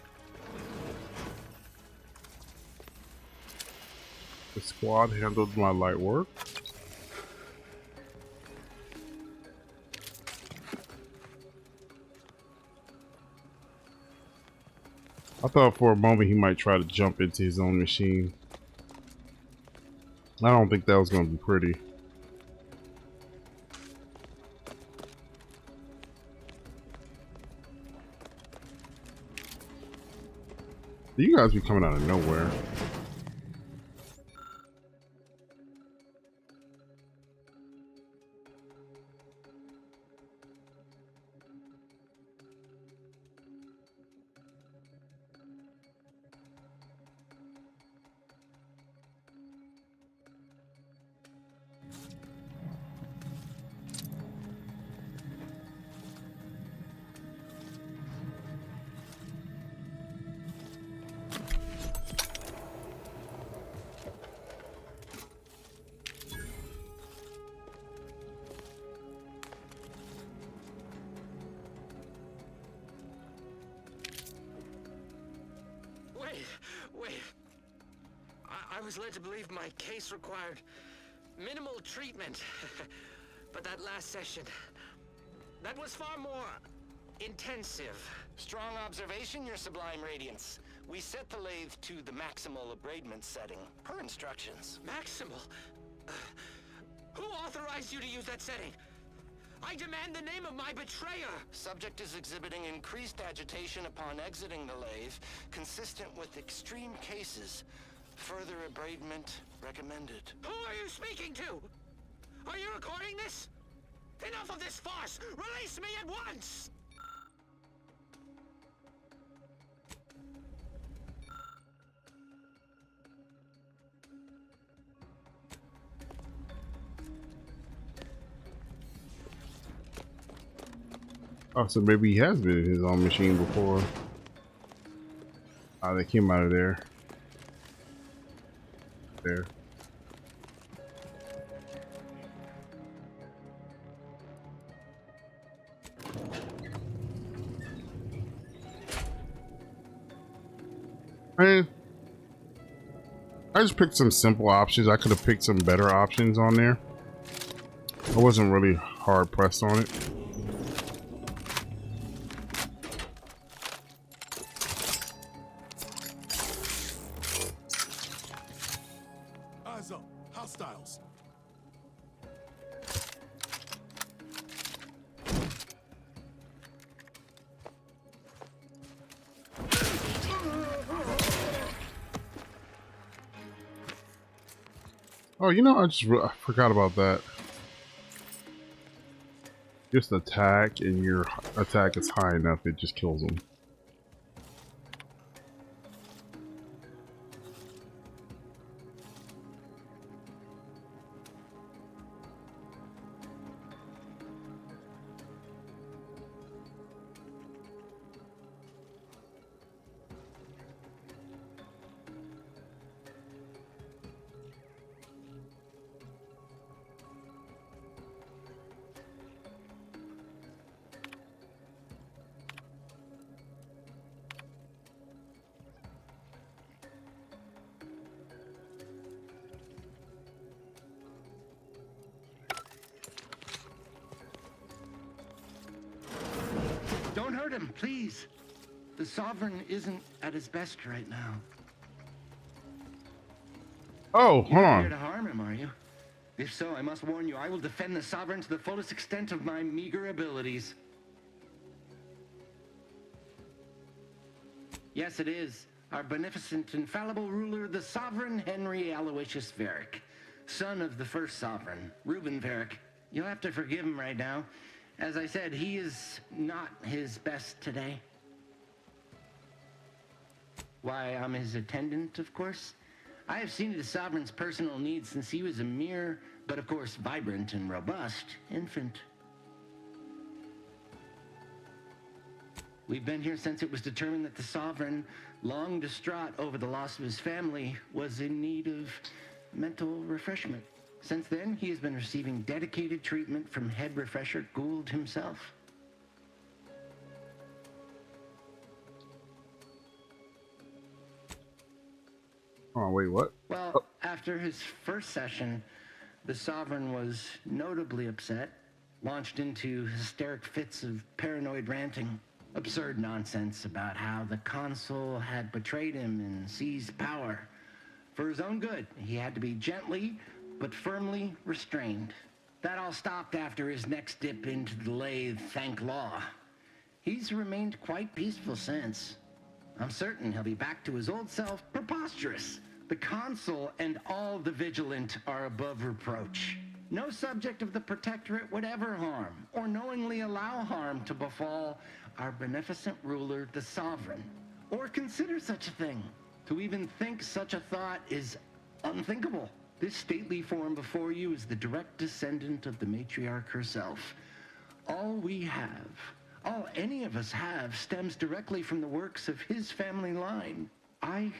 The squad handled my light work. I thought for a moment he might try to jump into his own machine. I don't think that was going to be pretty. You guys be coming out of nowhere. Wait. I was led to believe my case required minimal treatment. But that last session, that was far more intensive. Strong observation, Your Sublime Radiance. We set the lathe to the maximal abradement setting, per instructions. Maximal? Who authorized you to use that setting? I demand the name of my betrayer! Subject is exhibiting increased agitation upon exiting the lathe, consistent with extreme cases. Further abradement recommended. Who are you speaking to? Are you recording this? Enough of this farce! Release me at once! Oh, so maybe he has been in his own machine before. Ah, they came out of there. There. Man, I just picked some simple options. I could have picked some better options on there. I wasn't really hard pressed on it. Eyes up. Hostiles. Oh, you know, I forgot about that. Just attack, and your attack is high enough, it just kills them. Don't hurt him, please. The Sovereign isn't at his best right now. Oh, hold You're not on. here to harm him, are you? If so, I must warn you, I will defend the Sovereign to the fullest extent of my meager abilities. Yes, it is. Our beneficent, infallible ruler, the Sovereign Henry Aloysius Varick, son of the first Sovereign, Reuben Varick. You'll have to forgive him right now. As I said, he is not his best today. Why, I'm his attendant, of course. I have seen to the Sovereign's personal needs since he was a mere, but of course vibrant and robust, infant. We've been here since it was determined that the Sovereign, long distraught over the loss of his family, was in need of mental refreshment. Since then, he has been receiving dedicated treatment from head refresher Gould himself. Oh, wait, what? Well, after his first session, the Sovereign was notably upset, launched into hysteric fits of paranoid ranting, absurd nonsense about how the Consul had betrayed him and seized power. For his own good, he had to be gently but firmly restrained. That all stopped after his next dip into the lathe, thank law. He's remained quite peaceful since. I'm certain he'll be back to his old self, preposterous. The Consul and all the vigilant are above reproach. No subject of the Protectorate would ever harm, or knowingly allow harm to befall our beneficent ruler, the Sovereign, or consider such a thing. To even think such a thought is unthinkable. This stately form before you is the direct descendant of the matriarch herself. All we have, all any of us have, stems directly from the works of his family line. I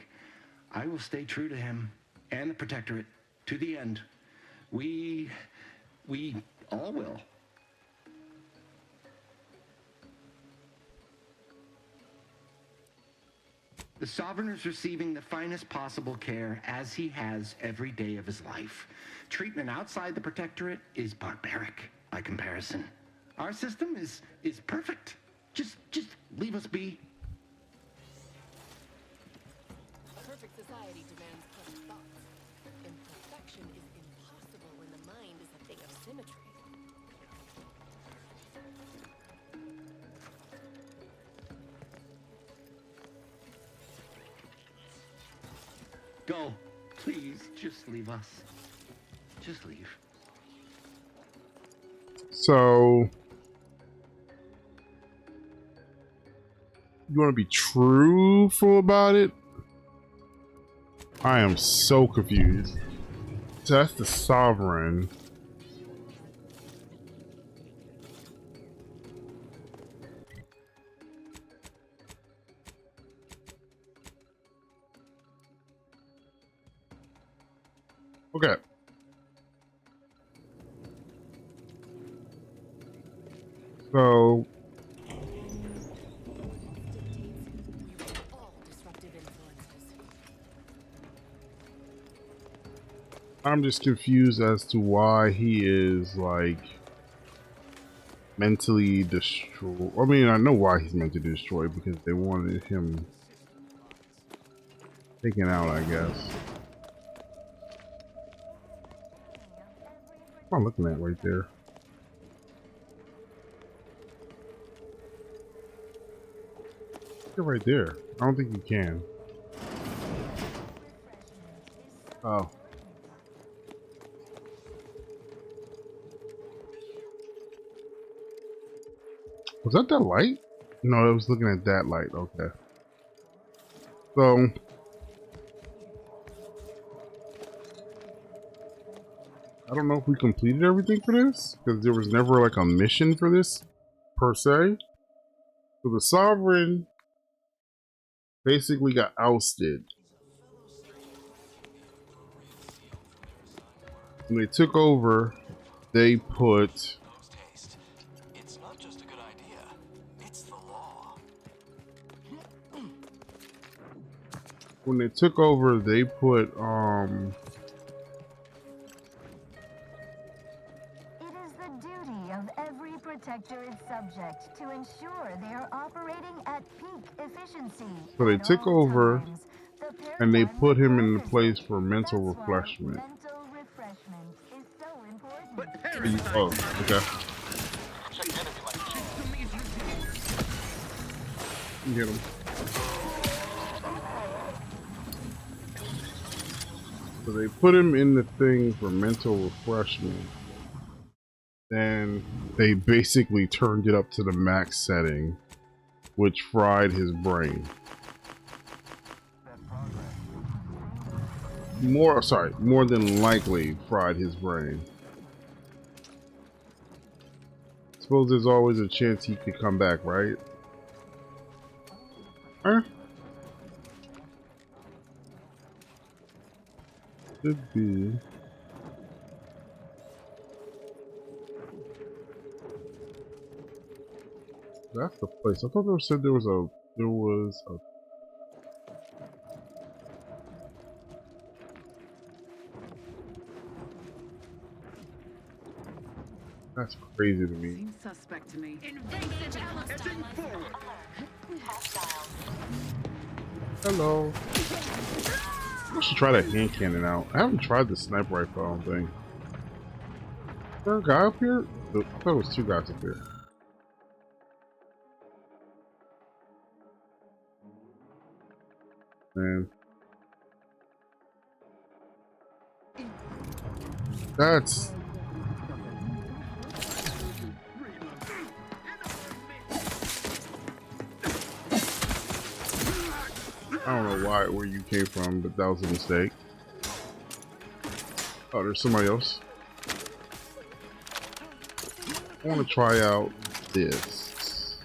will stay true to him and the Protectorate to the end. We all will. The Sovereign is receiving the finest possible care, as he has every day of his life. Treatment outside the Protectorate is barbaric by comparison. Our system is perfect. Just leave us be. A perfect society demands pleasant thoughts. Imperfection is impossible when the mind is a thing of symmetry. Go. Please, just leave us. Just leave. So you want to be truthful about it? I am so confused. So that's the Sovereign. Okay. So I'm just confused as to why he is like mentally destroyed. I mean, I know why he's meant to destroy because they wanted him taken out, I guess. What am I looking at right there? Look right there. I don't think you can. Oh. Was that that light? No, I was looking at that light. Okay. So I don't know if we completed everything for this because there was never like a mission for this per se. So the Sovereign basically got ousted. When they took over, they put It's not just a good idea, it's the law. when they took over, they put It is the duty of every protectorate subject to ensure they are operating at peak efficiency. so they took over and they put him in the place for mental refreshment. Mental refreshment is so important. But Oh, okay. Get him. So they put him in the thing for mental refreshment. Then they basically turned it up to the max setting, which fried his brain. More than likely fried his brain. Suppose there's always a chance he could come back, right? Huh? Could be. That's the place. I thought they said there was a That's crazy to me. Seems suspect to me. Hello. I should try that hand cannon out. I haven't tried the sniper rifle, I don't think. Is there a guy up here? I thought it was two guys up here. Man. That's... I don't know where you came from, but that was a mistake. Oh, there's somebody else. I want to try out this.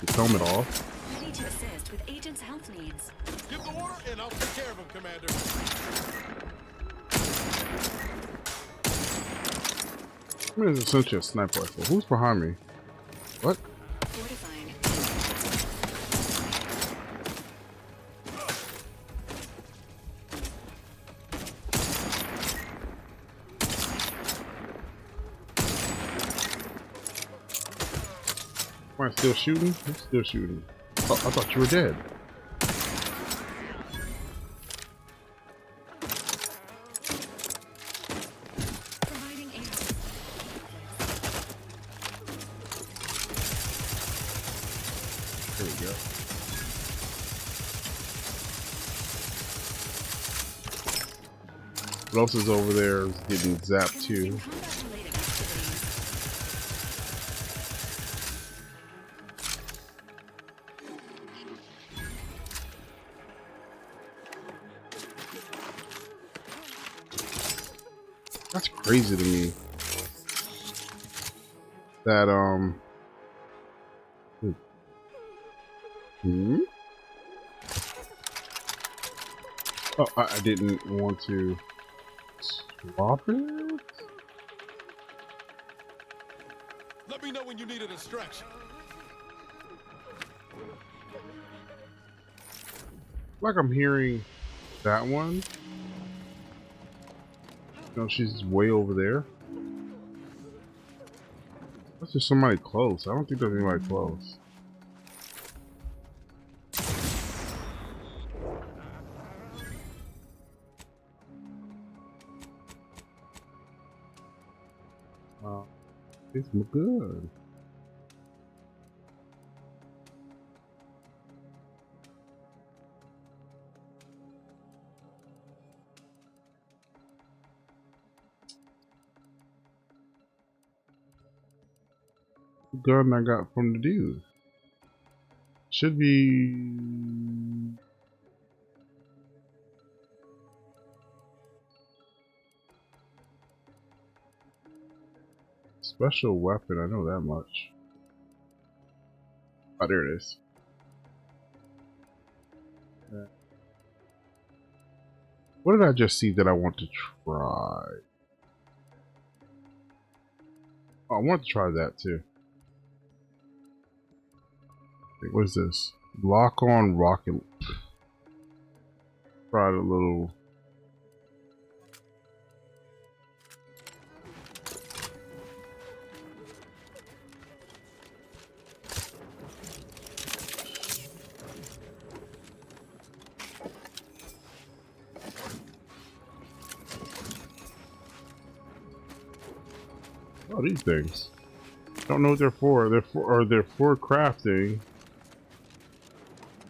The helmet off. Ready to assist with agent's health needs. Give the order and I'll take care of him, Commander. I mean, it's essentially a sniper rifle. Who's behind me? What? Am I still shooting? I'm still shooting. Oh, I thought you were dead. There we go. What else is over there is getting zapped too? That's crazy to me. That Oh, I didn't want to swap it. Let me know when you need a distraction. Like I'm hearing that one. No, she's way over there. That's just somebody close. I don't think there's anybody close. It's good. The gun I got from the dude. Should be special weapon. I know that much. Oh, there it is. What did I just see that I want to try? Oh, I want to try that too. Wait, what is this? Lock on rocket. Try a little. Oh, these things. Don't know what they're for. They're for crafting.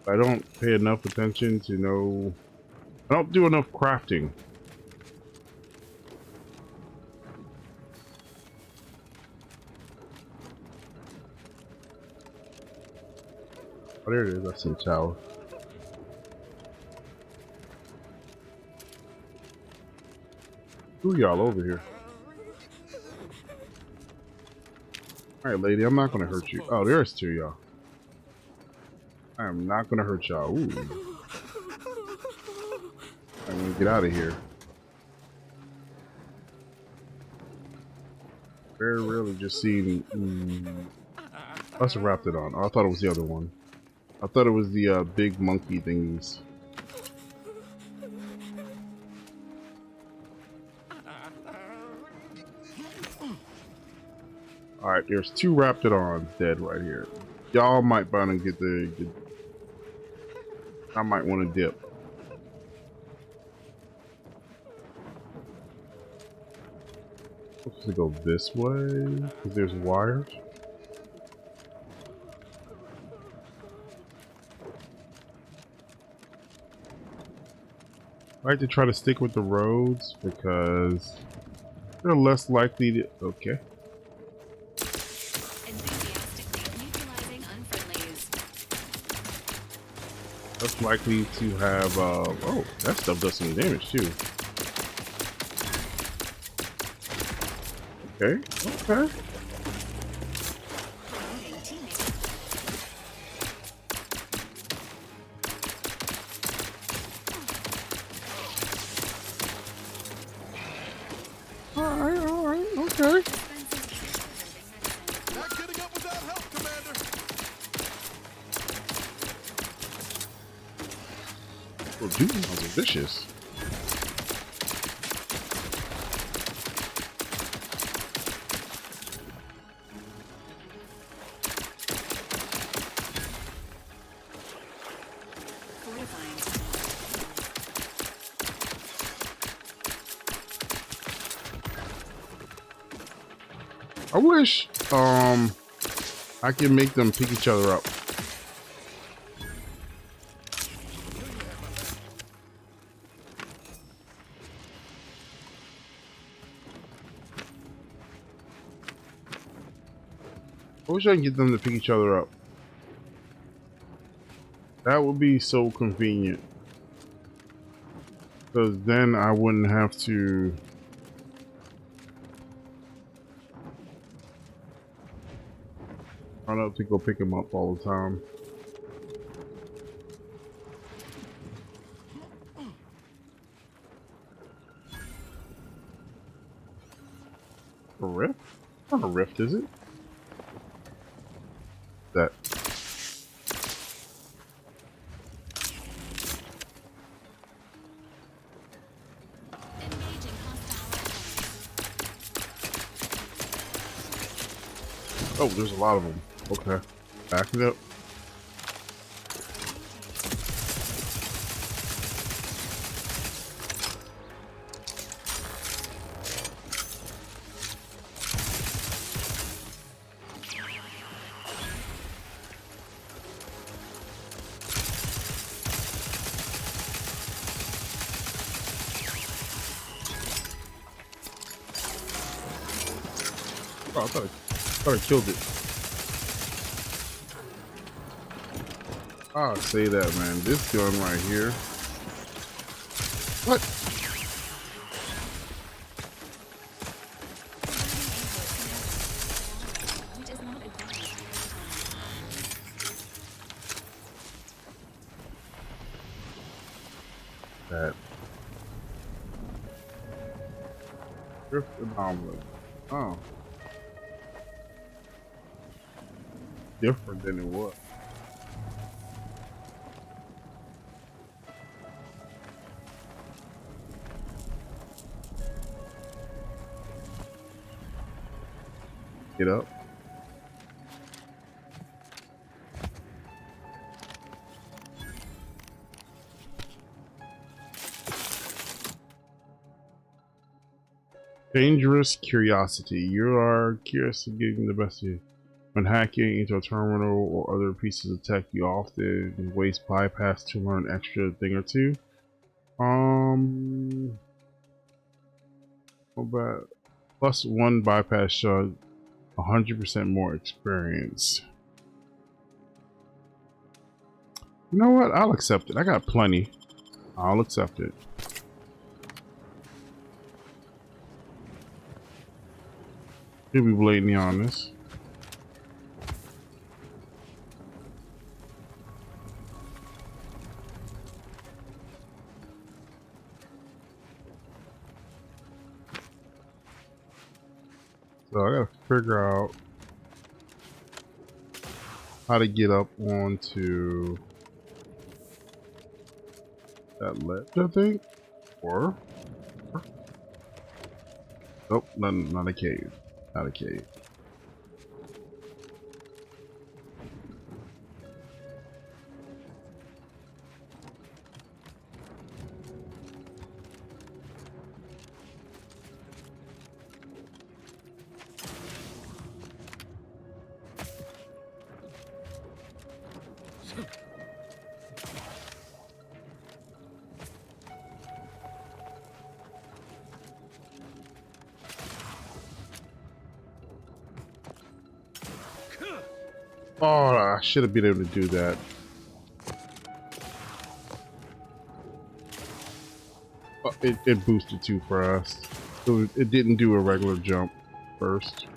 I don't pay enough attention to know. I don't do enough crafting. Oh, there it is. That's some tower. Who y'all over here? Alright, lady, I'm not gonna hurt you. Oh, there's two y'all. I am not gonna hurt y'all. Ooh. I'm gonna get out of here. Very rarely just seen. That's a Raptidon. Oh, I thought it was the other one. I thought it was the big monkey thingies. Alright, there's two Raptidons dead right here. Y'all might find and get the. I might want to dip. Supposed to go this way because there's wires. I like to try to stick with the roads because they're less likely to. Okay. Less likely to have. Oh, that stuff does some damage too. Okay. Okay. Alright, okay. Not getting up without help, Commander. Well, dude, those are vicious. I wish I can make them pick each other up. I wish I could get them to pick each other up. That would be so convenient. Because then I wouldn't have to... I don't have to go pick them up all the time. A rift? Not a rift, is it? That. Oh, there's a lot of them. Okay. Back it up. Oh, I thought I killed it. I'll say that, man. This gun right here. What? That. Drift anomaly. Oh. Different than it was. Get up. Dangerous curiosity. You are curious of getting the best of you. When hacking into a terminal or other pieces of tech, you often waste bypass to learn extra thing or two. How about +1 bypass shot, 100% more experience. You know what? I'll accept it. I got plenty. I'll accept it. To be blatantly honest. So I gotta figure out how to get up onto that ledge, I think. Or nope, not a cave. Not a cave. Oh, I should have been able to do that. Oh, it boosted too fast. It didn't do a regular jump first.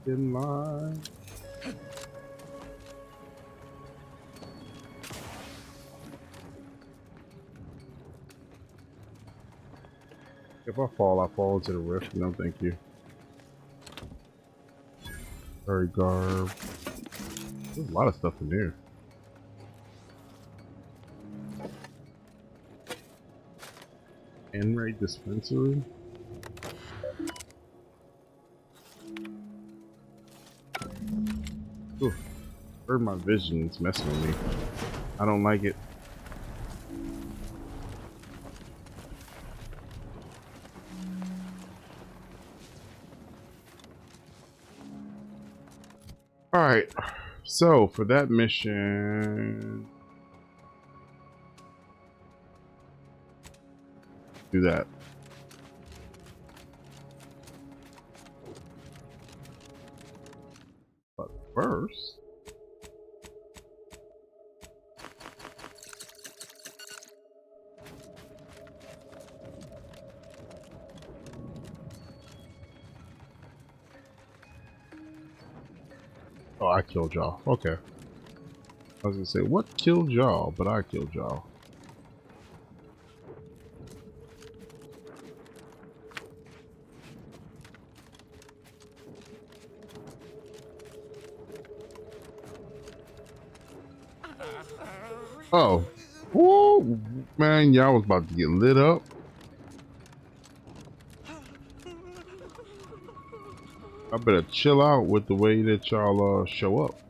In line. If I fall into the rift. No, thank you. Very garb. There's a lot of stuff in there. N-rate dispensary. Ooh, hurt my vision. It's messing with me. I don't like it. All right. So for that mission, do that. But first, oh, I killed y'all. Okay. I was gonna say, what killed y'all? But I killed y'all. Oh. Whoa, man, y'all was about to get lit up. I better chill out with the way that y'all show up.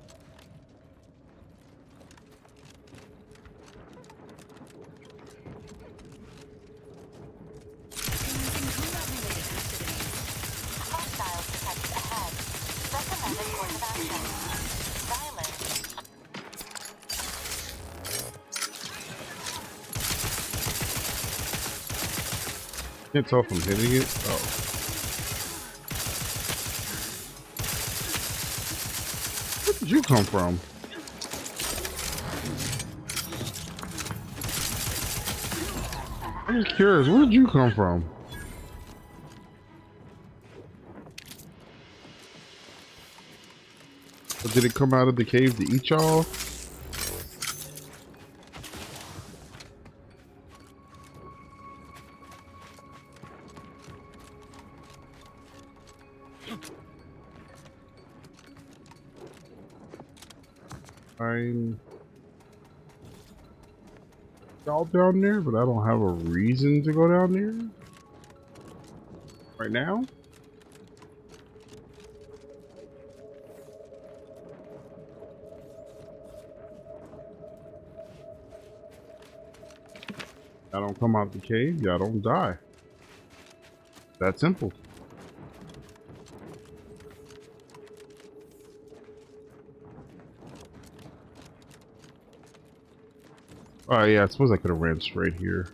Hostiles detected ahead. Recommended course of action. Silence. Can't tell if I'm hitting it. Oh. Where did you come from? I'm just curious, where did you come from? Or did it come out of the cave to eat y'all? I'm y'all down there, but I don't have a reason to go down there right now. I don't come out the cave, y'all don't die. That simple. Oh yeah, I suppose I could have ran straight here.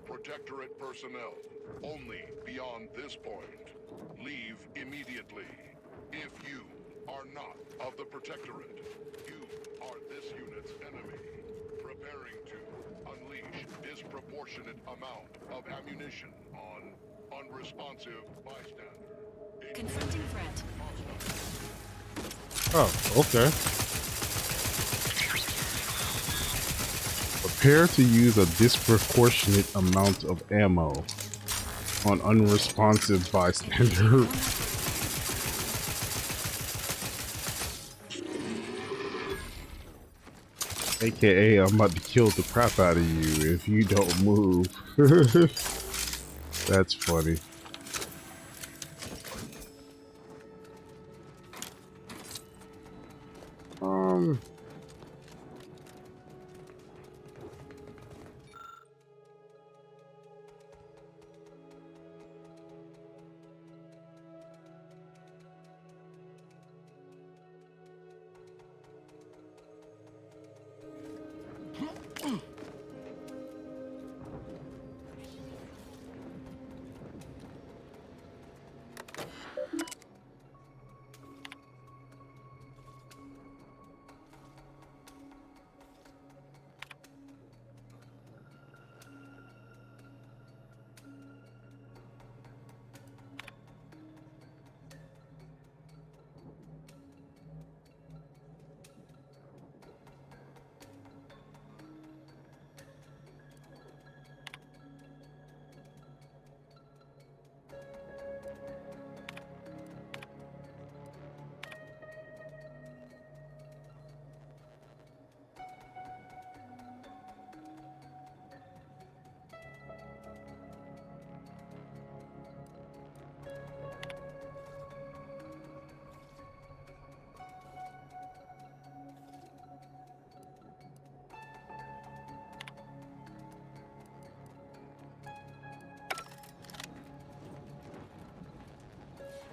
Protectorate personnel, only beyond this point. Leave immediately. If you are not of the Protectorate, you are this unit's enemy. Preparing to unleash disproportionate amount of ammunition on unresponsive bystander. Confronting threat. Oh, okay. Prepare to use a disproportionate amount of ammo on unresponsive bystander. AKA, I'm about to kill the crap out of you if you don't move. That's funny. Um,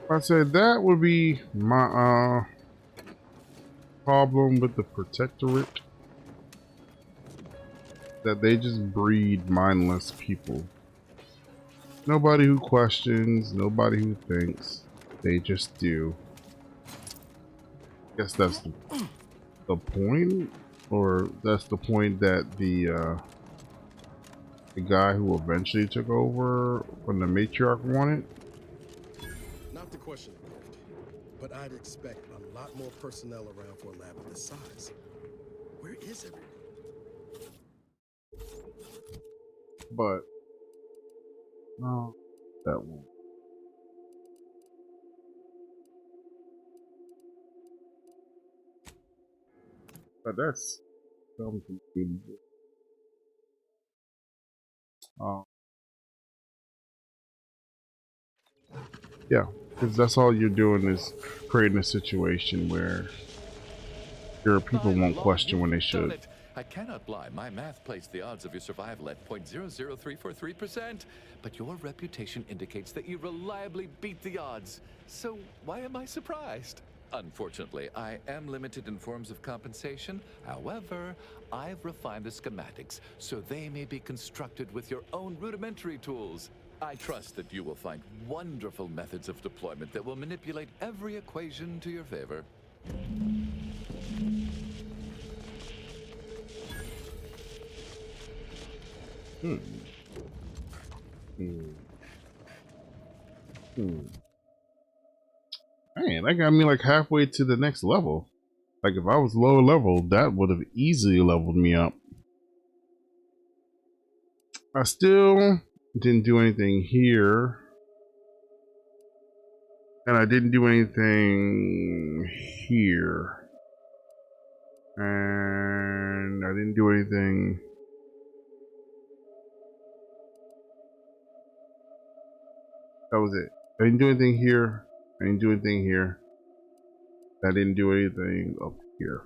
I said that would be my problem with the Protectorate, that they just breed mindless people. Nobody who questions, nobody who thinks. They just do. Guess that's the point, or that's the point that the guy who eventually took over when the matriarch wanted. Not to question the point, but I'd expect a lot more personnel around for a lab of this size. Where is everyone? But no, that one. But that's something. Yeah, because that's all you're doing is creating a situation where your people By won't Lord, question when they you've done should. it. I cannot lie. My math placed the odds of your survival at 0.00343%. But your reputation indicates that you reliably beat the odds. So why am I surprised? Unfortunately, I am limited in forms of compensation. However, I've refined the schematics so they may be constructed with your own rudimentary tools. I trust that you will find wonderful methods of deployment that will manipulate every equation to your favor. Hmm. Hmm. Hmm. Man, that got me like halfway to the next level. Like if I was lower level, that would have easily leveled me up. I still didn't do anything here. And I didn't do anything here. And I didn't do anything. That was it. I didn't do anything here. I didn't do anything here. I didn't do anything up here.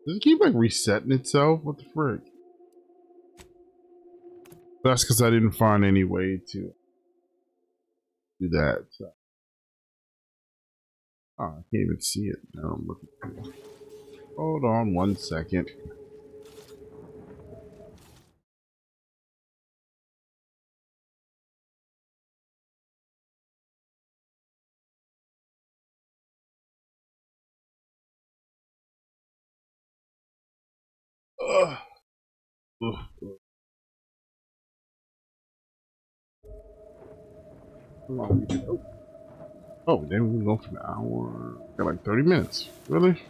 Does it keep like resetting itself? What the frick? That's because I didn't find any way to do that. So. Oh, I can't even see it. Now I'm looking for it. Hold on 1 second. Ugh. Ugh. Oh, then we go for an hour. Got like 30 minutes. Really?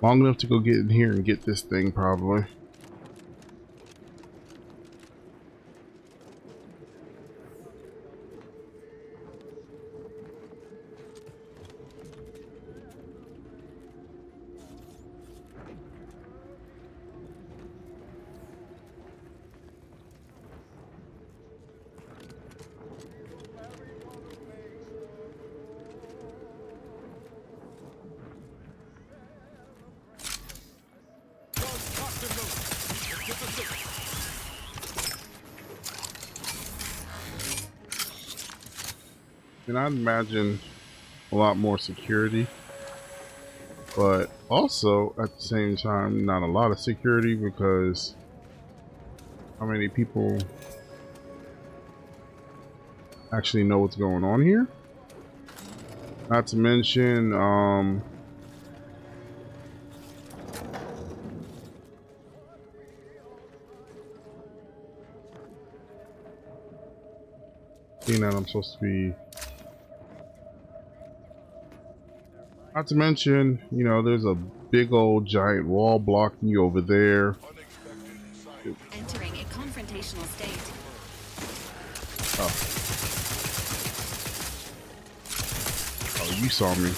Long enough to go get in here and get this thing, probably. And I'd imagine a lot more security, but also at the same time, not a lot of security because how many people actually know what's going on here? Not to mention, being that I'm supposed to be. Not to mention, you know, there's a big old giant wall blocking you over there. Entering a confrontational state. Oh. Oh, you saw me.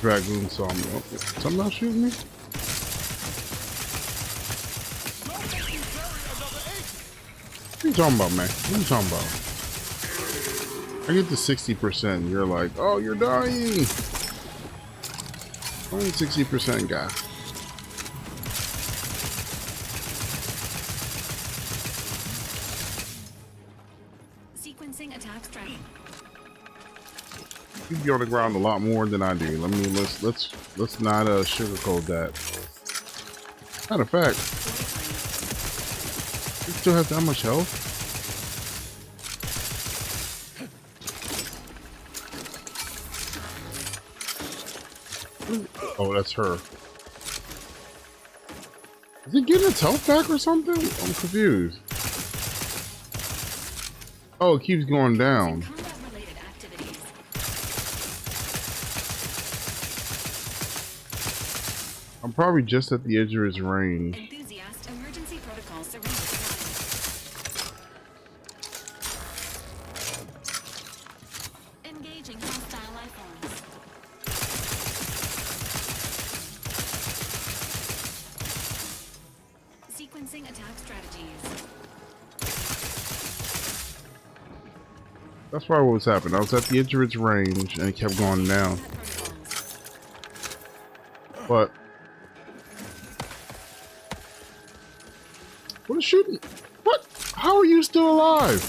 Dragoon saw me. Oh, something else shooting me? What are you talking about, man? What are you talking about? I get to 60%. You're like, oh, you're dying. Only 60% guy. Sequencing attack strategy. You be on the ground a lot more than I do. Let's not sugarcoat that. Matter of fact, you still have that much health. Oh, that's her. Is he getting its health back or something? I'm confused. Oh, it keeps going down. I'm probably just at the edge of his range. Enthusiast emergency protocol surrender. Engaging hostile life forms. Sequencing attack strategies. That's probably what was happening. I was at the edge of its range and it kept going down. But what is shooting? What? How are you still alive?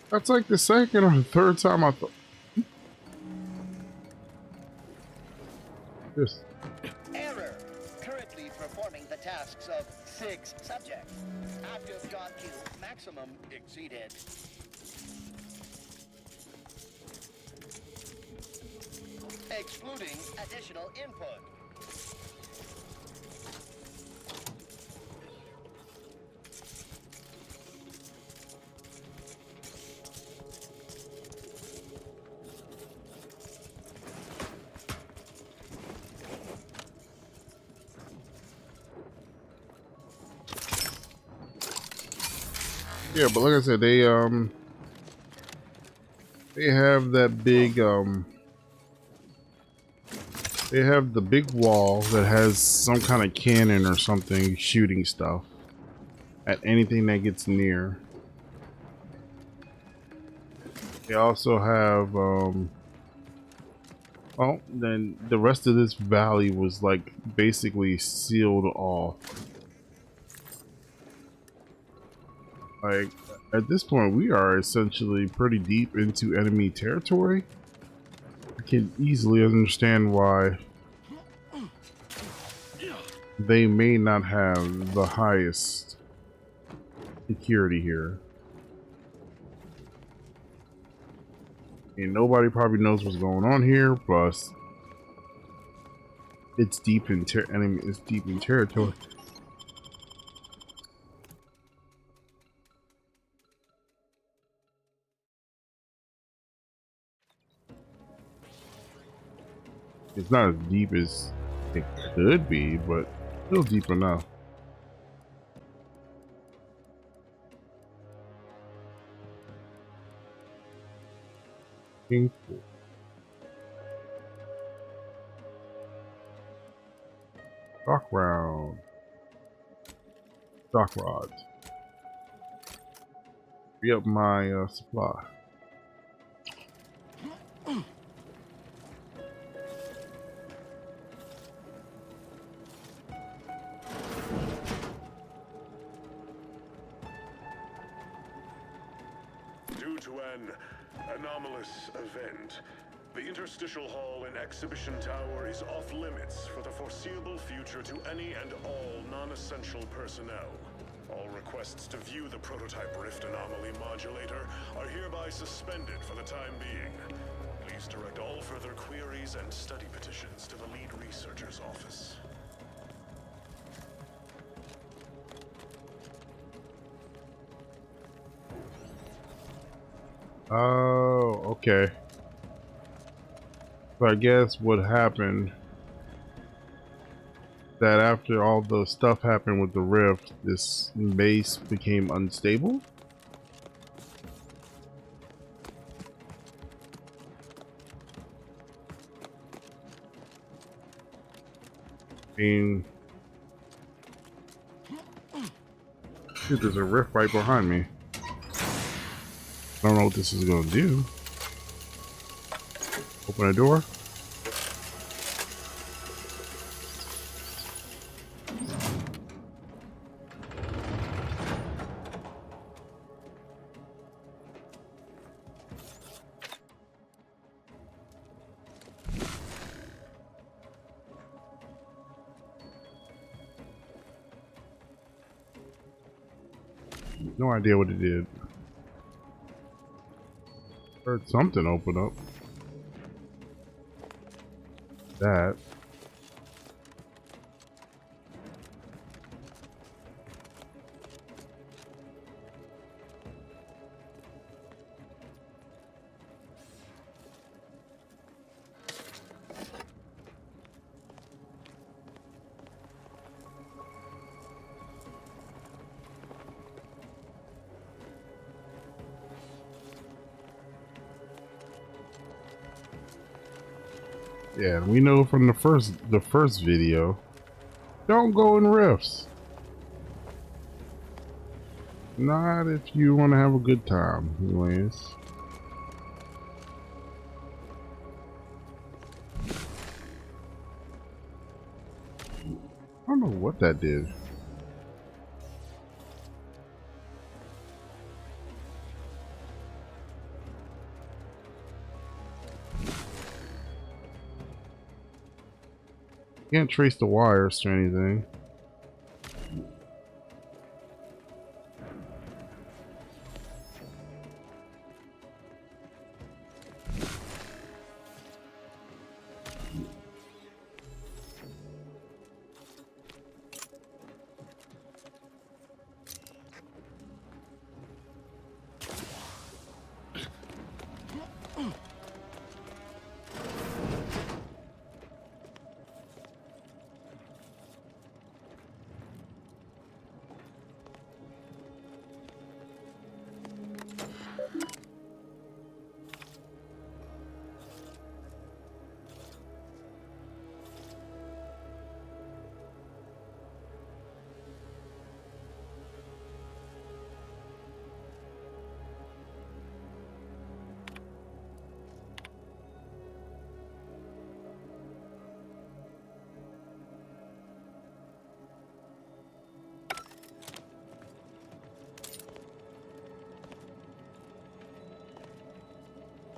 That's like the second or the third time I thought. This. Error. Currently performing the tasks of 6 subjects. Active job queue maximum exceeded. Excluding additional input. Yeah, but like I said, they have that big they have the big wall that has some kind of cannon or something shooting stuff at anything that gets near. They also have well, then the rest of this valley was like basically sealed off. Like at this point we are essentially pretty deep into enemy territory. I can easily understand why they may not have the highest security here. And nobody probably knows what's going on here, plus it's deep in territory. It's not as deep as it could be, but still deep enough. Pink. Shock round. Shock rods. Re up my supply. Due to an anomalous event, the interstitial hall in Exhibition Tower is off limits for the foreseeable future to any and all non-essential personnel. All requests to view the prototype rift anomaly modulator are hereby suspended for the time being. Please direct all further queries and study petitions to the lead researcher's office. Oh, okay. So I guess what happened that after all the stuff happened with the rift, this base became unstable. Dude, there's a rift right behind me. I don't know what this is gonna do. Open a door. No idea what it did. Heard something open up. That. Yeah, we know from the first video. Don't go in rifts. Not if you want to have a good time, anyways. I don't know what that did. Can't trace the wires to anything.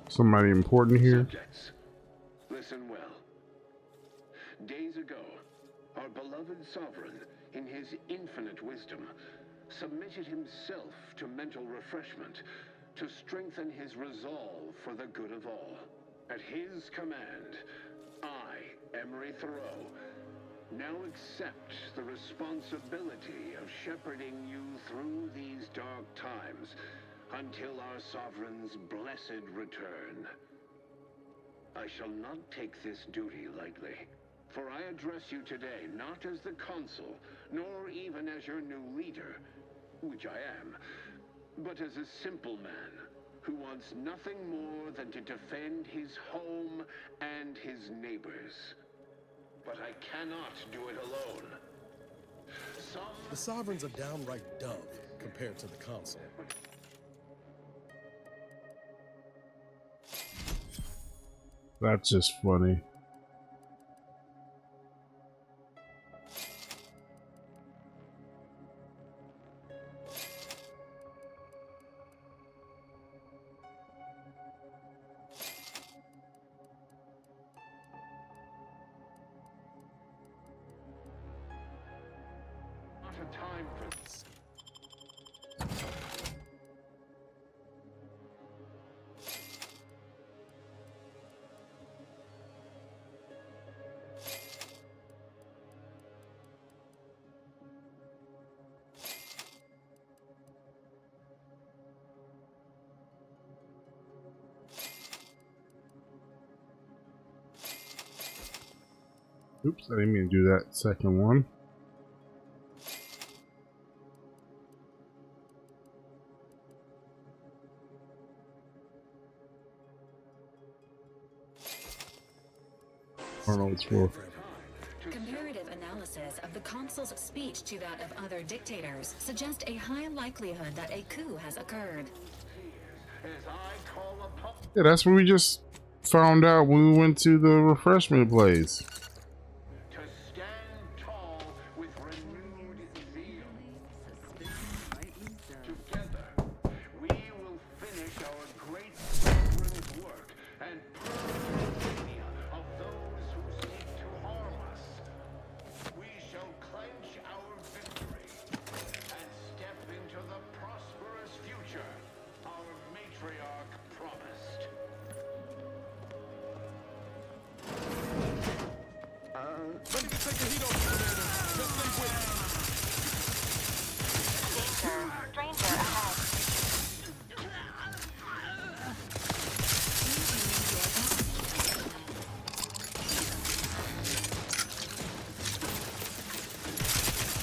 Somebody important here? Subjects, listen well. Days ago, our beloved sovereign, in his infinite wisdom, submitted himself to mental refreshment to strengthen his resolve for the good of all. At his command, I, Emery Thoreau, now accept the responsibility of shepherding you through these dark times until our sovereign's blessed return. I shall not take this duty lightly, for I address you today not as the consul, nor even as your new leader, which I am, but as a simple man who wants nothing more than to defend his home and his neighbors. But I cannot do it alone. The sovereign's a downright dove compared to the consul. That's just funny. Not a time for this. Oops, I didn't mean to do that second one. I don't know what's for. Comparative analysis of the consul's speech to that of other dictators suggest a high likelihood that a coup has occurred. Yeah, that's what we just found out when we went to the refreshment place.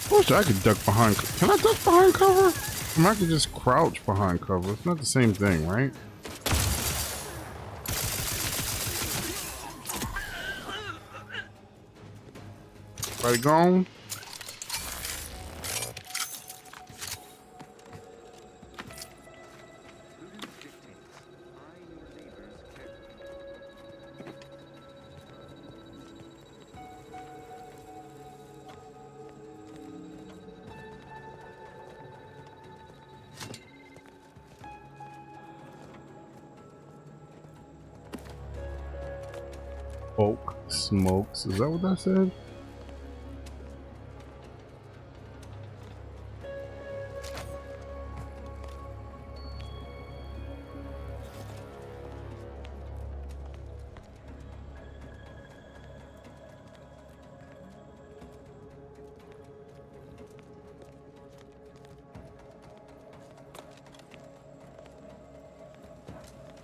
I wish I could duck behind. Can I duck behind cover? I mean, I could just crouch behind cover. It's not the same thing, right? Everybody gone? Oak smokes. Is that what that said?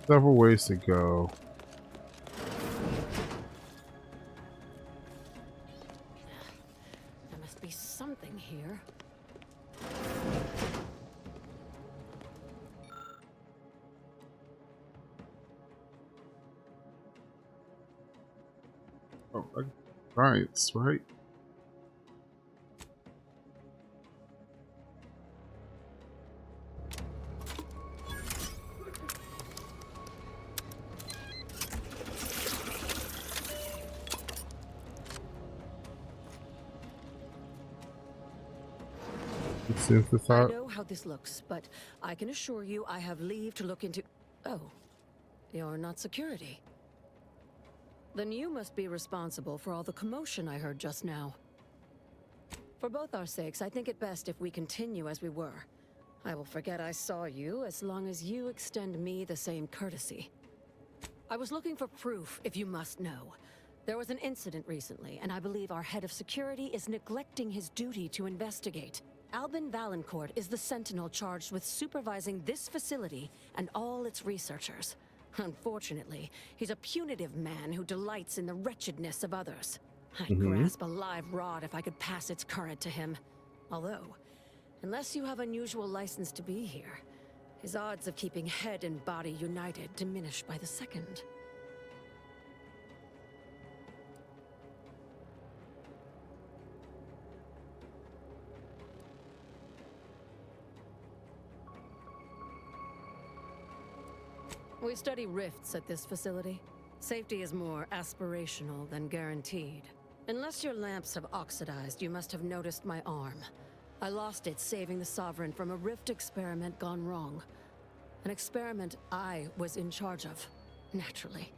Several ways to go. There must be something here. Oh, right, right. I know how this looks, but I can assure you I have leave to look into... Oh, you're not security. Then you must be responsible for all the commotion I heard just now. For both our sakes, I think it best if we continue as we were. I will forget I saw you as long as you extend me the same courtesy. I was looking for proof, if you must know. There was an incident recently, and I believe our head of security is neglecting his duty to investigate. Albin Valancourt is the sentinel charged with supervising this facility and all its researchers. Unfortunately, he's a punitive man who delights in the wretchedness of others. I'd grasp a live rod if I could pass its current to him. Although, unless you have unusual license to be here, his odds of keeping head and body united diminish by the second. We study rifts at this facility. Safety is more aspirational than guaranteed. Unless your lamps have oxidized, you must have noticed my arm. I lost it saving the Sovereign from a rift experiment gone wrong. An experiment I was in charge of, naturally.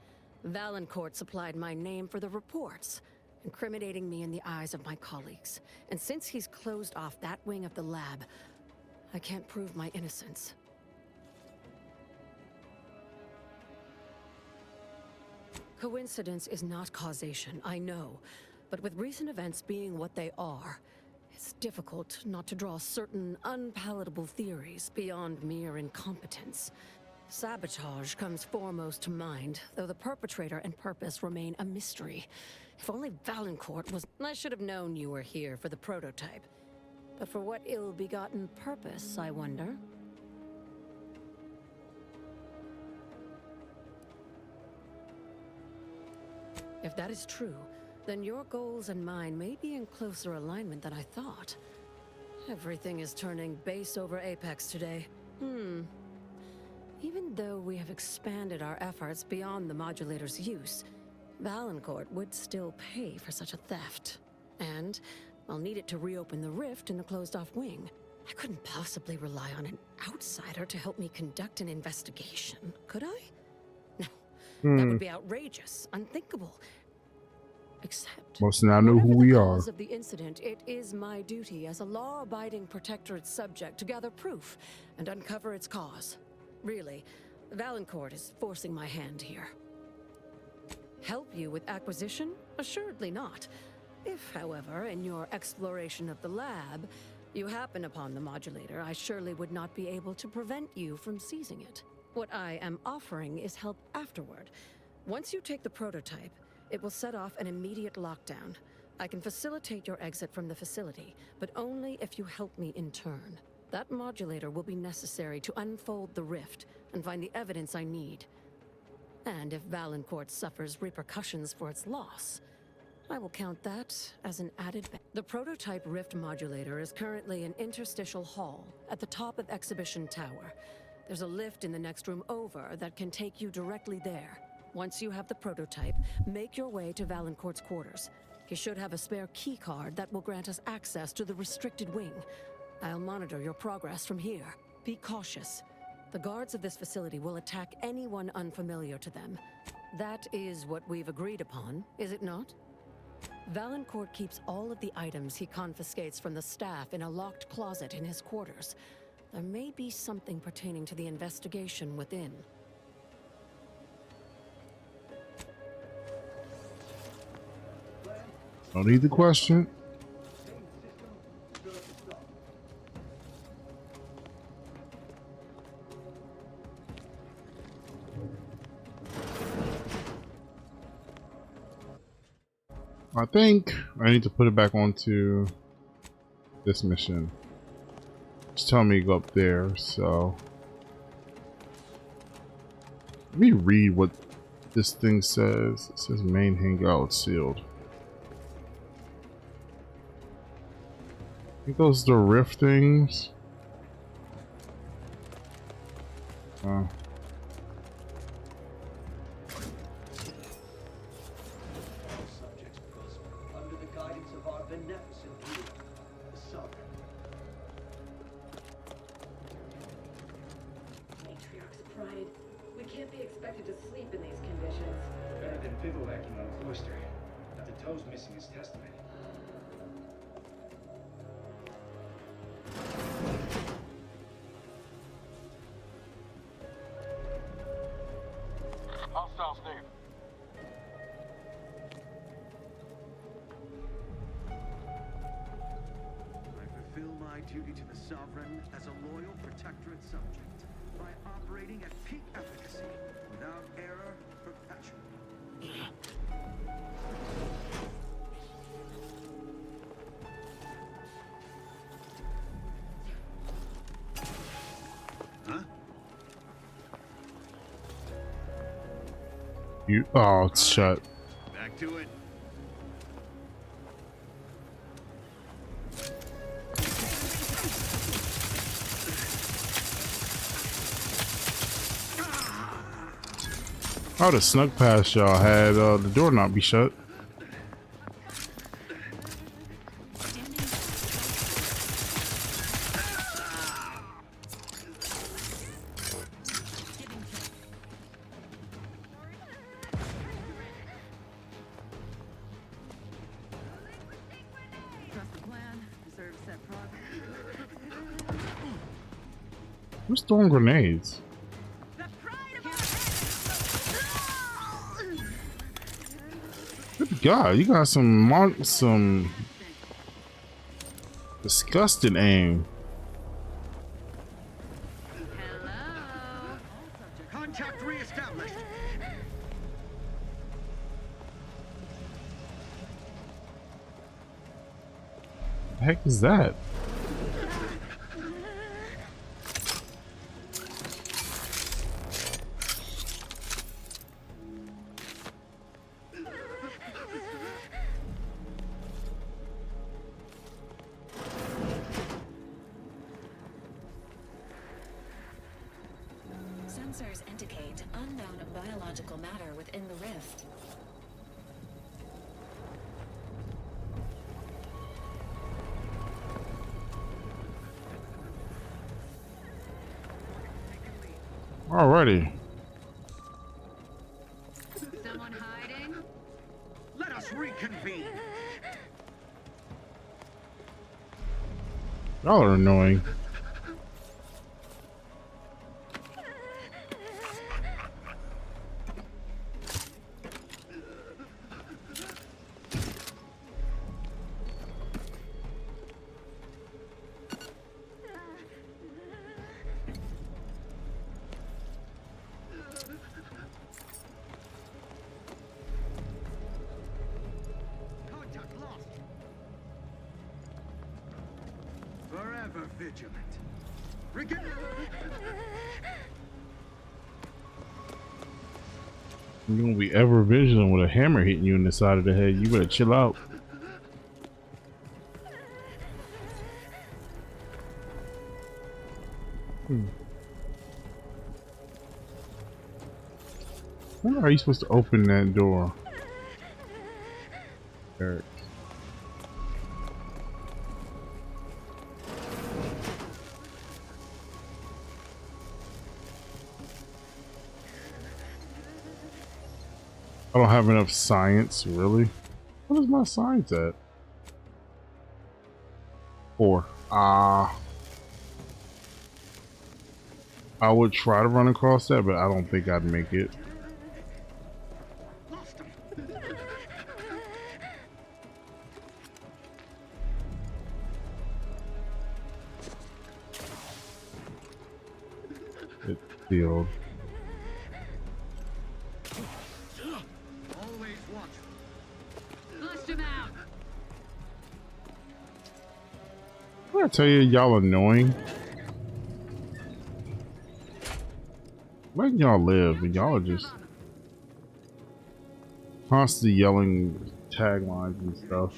Valancourt supplied my name for the reports, incriminating me in the eyes of my colleagues. And since he's closed off that wing of the lab, I can't prove my innocence. Coincidence is not causation, I know. But with recent events being what they are, it's difficult not to draw certain unpalatable theories beyond mere incompetence. Sabotage comes foremost to mind, though the perpetrator and purpose remain a mystery. If only Valancourt was... I should have known you were here for the prototype. But for what ill-begotten purpose, I wonder? If that is true, Then your goals and mine may be in closer alignment than I thought. Everything is turning base over apex today. Even though we have expanded our efforts beyond the modulator's use, Valancourt would still pay for such a theft. And I'll need it to reopen the rift in the closed-off wing. I couldn't possibly rely on an outsider to help me conduct an investigation, could I? No, that would be outrageous, unthinkable. Except, most now know who we the are. cause of the incident, it is my duty as a law-abiding Protectorate subject to gather proof and uncover its cause. Really, Valancourt is forcing my hand here. Help you with acquisition? Assuredly not. If, however, in your exploration of the lab, you happen upon the modulator, I surely would not be able to prevent you from seizing it. What I am offering is help afterward. Once you take the prototype, it will set off an immediate lockdown. I can facilitate your exit from the facility, but only if you help me in turn. That modulator will be necessary to unfold the rift and find the evidence I need. And if Valancourt suffers repercussions for its loss, I will count that as an added The prototype rift modulator is currently in Interstitial Hall at the top of Exhibition Tower. There's a lift in the next room over that can take you directly there. Once you have the prototype, make your way to Valancourt's quarters. He should have a spare key card that will grant us access to the restricted wing. I'll monitor your progress from here. Be cautious. The guards of this facility will attack anyone unfamiliar to them. That is what we've agreed upon, is it not? Valancourt keeps all of the items he confiscates from the staff in a locked closet in his quarters. There may be something pertaining to the investigation within. Don't need the question. I think I need to put it back onto this mission. Just tell me to go up there, so let me read what this thing says. It says main hangout sealed. I think those are the rift things. Hostiles near. I fulfill my duty to the Sovereign as a loyal Protectorate subject by operating at peak efficacy, without error, perpetually. Huh? Oh, it's shut. Back to it. I would have snuck past y'all had the door not be shut. Who's throwing grenades? Good God, you got some disgusting aim. Hello. Contact reestablished. The heck is that? Sensors indicate unknown biological matter within the rift. Alrighty. Someone hiding? Let us reconvene. Y'all are annoying. Contact lost. Forever vigilant. Regain. You gonna be ever vigilant with a hammer hitting you in the side of the head. You better chill out. When are you supposed to open that door? Eric. I don't have enough science, really? What is my science at? 4. I would try to run across that, but I don't think I'd make it. It's sealed. Always watch. Bust him out. What I tell you, y'all annoying. Letting y'all live, and y'all are just constantly yelling taglines and stuff.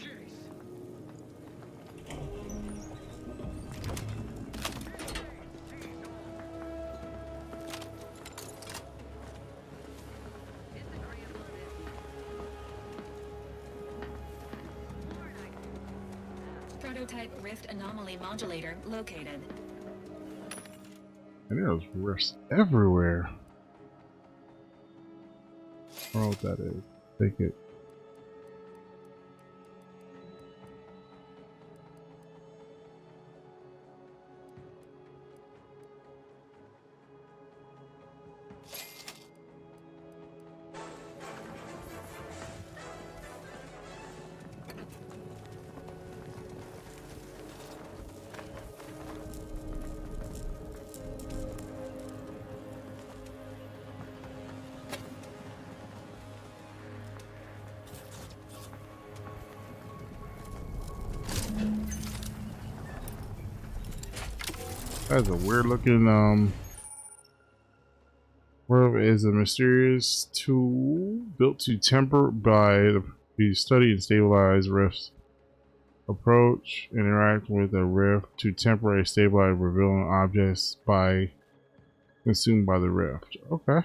Prototype rift anomaly modulator located. And there's rifts everywhere. I don't know what that is. Take it. That's a weird looking world. Is a mysterious tool built to temper by the study and stabilize rifts. Approach, interact with a rift to temporarily stabilize revealing objects by consumed by the rift. Okay.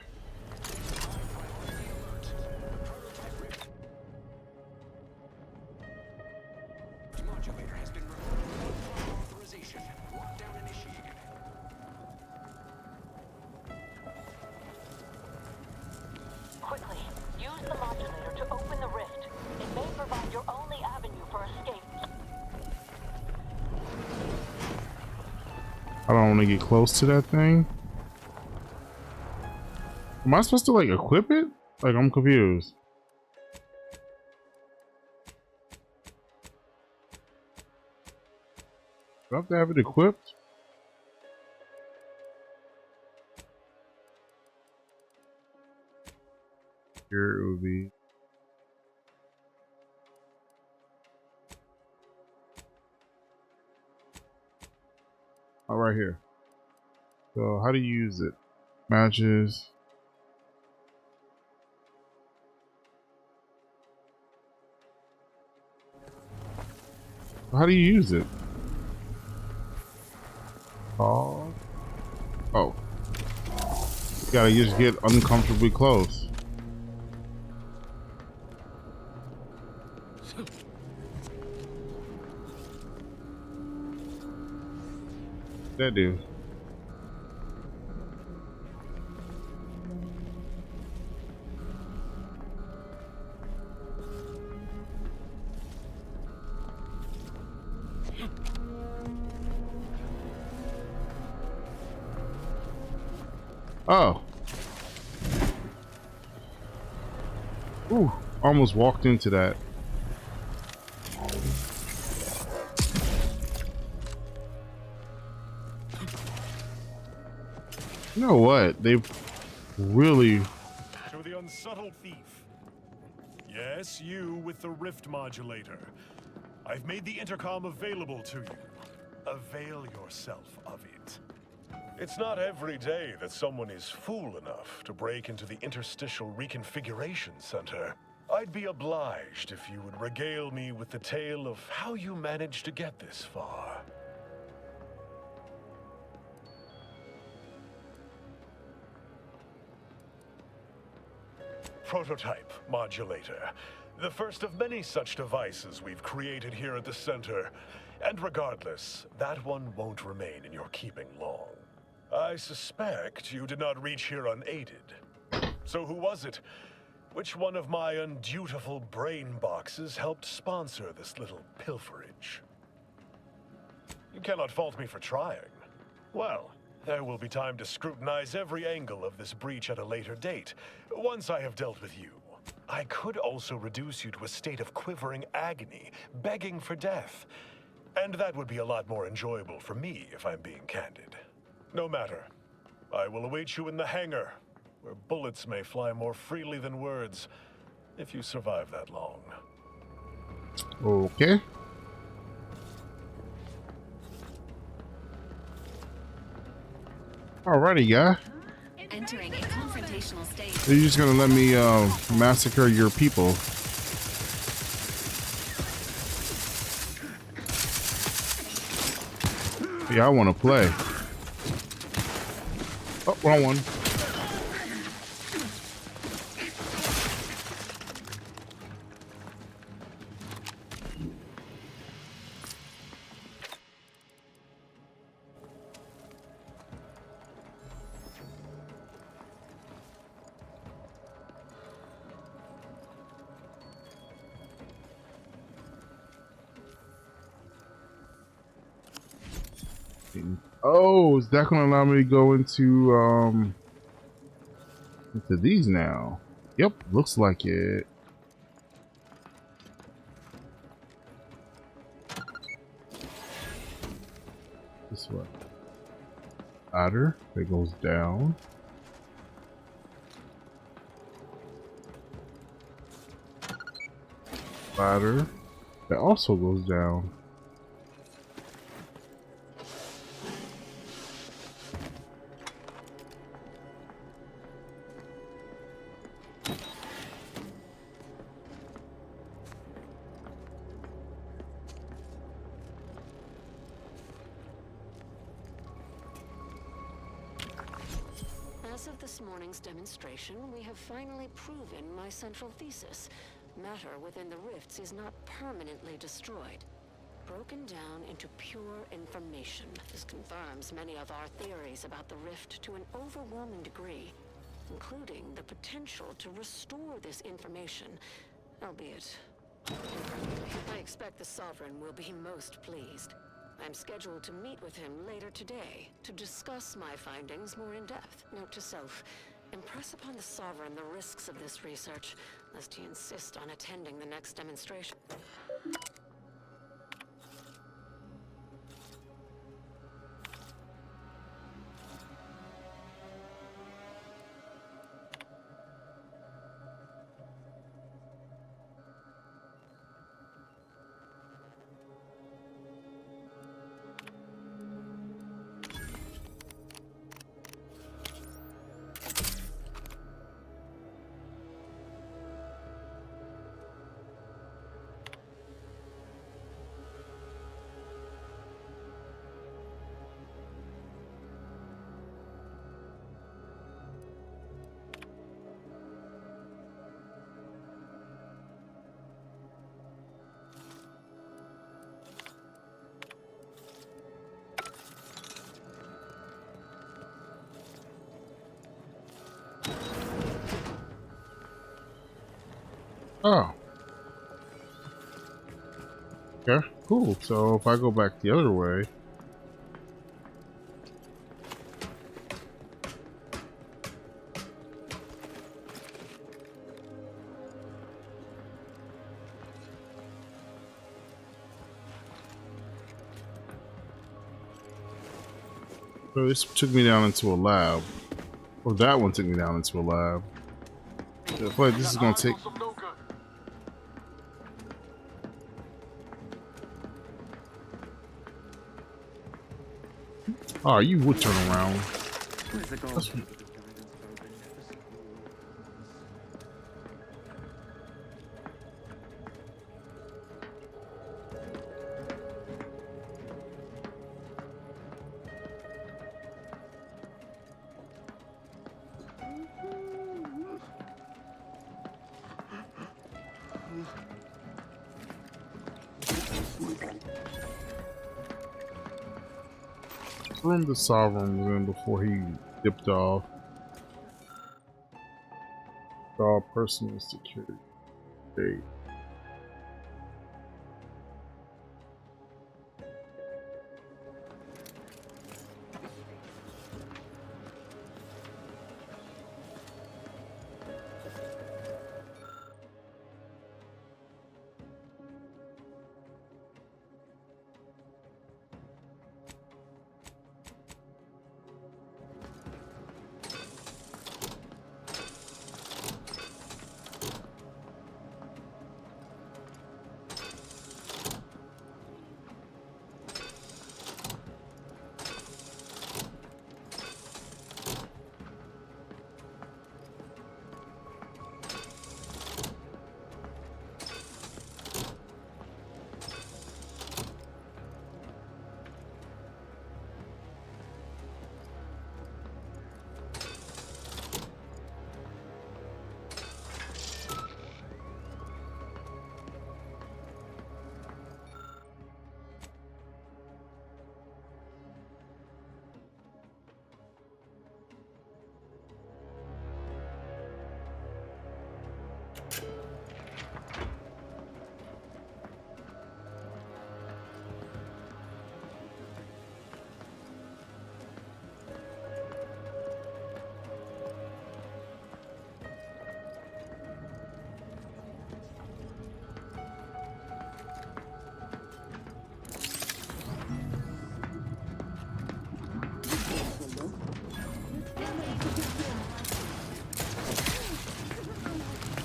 Modulator has been removed. Authorization. Lockdown initiated. Quickly, use the modulator to open the rift. It may provide your only avenue for escape. I don't want to get close to that thing. Am I supposed to like equip it? Like, I'm confused. Do I have to have it equipped? Here it would be. Oh, right here. So how do you use it? Matches. How do you use it? Oh. Oh. Gotta just get uncomfortably close. That dude. Oh. Ooh, almost walked into that. You know what? They've really... To the unsubtle thief. Yes, you with the rift modulator. I've made the intercom available to you. Avail yourself of it. It's not every day that someone is fool enough to break into the Interstitial Reconfiguration Center. I'd be obliged if you would regale me with the tale of how you managed to get this far. Prototype modulator. The first of many such devices we've created here at the center. And regardless, that one won't remain in your keeping long. I suspect you did not reach here unaided. So who was it? Which one of my undutiful brain boxes helped sponsor this little pilferage? You cannot fault me for trying. Well, there will be time to scrutinize every angle of this breach at a later date, once I have dealt with you. I could also reduce you to a state of quivering agony, begging for death. And that would be a lot more enjoyable for me, if I'm being candid. No matter. I will await you in the hangar, where bullets may fly more freely than words, if you survive that long. Okay. Alrighty, guy. Entering a confrontational state. You're just gonna let me massacre your people. Yeah, I want to play. Oh, wrong one. Oh, is that gonna allow me to go into these now? Yep, looks like it. This way. Ladder that goes down. Ladder that also goes down. As of this morning's demonstration, we have finally proven my central thesis. Matter within the rifts is not permanently destroyed. Broken down into pure information. This confirms many of our theories about the rift to an overwhelming degree, including the potential to restore this information, albeit imperfectly. I expect the Sovereign will be most pleased. I'm scheduled to meet with him later today to discuss my findings more in depth. Note to self, impress upon the Sovereign the risks of this research, lest he insist on attending the next demonstration. Oh. Okay, cool. So if I go back the other way. So this took me down into a lab. Or that one took me down into a lab. I feel like this is gonna take. Oh, you would turn around. That's... Room the Sovereign was in before he dipped off. All personal security. Date.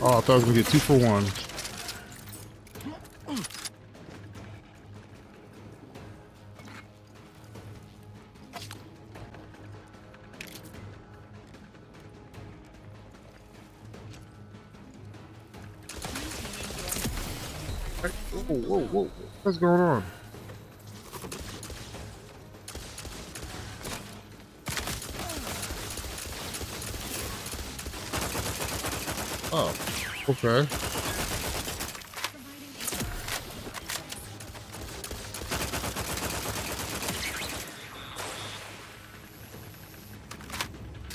Oh, I thought I was gonna get 2 for 1. Whoa, whoa, whoa. What's going on? Oh, okay.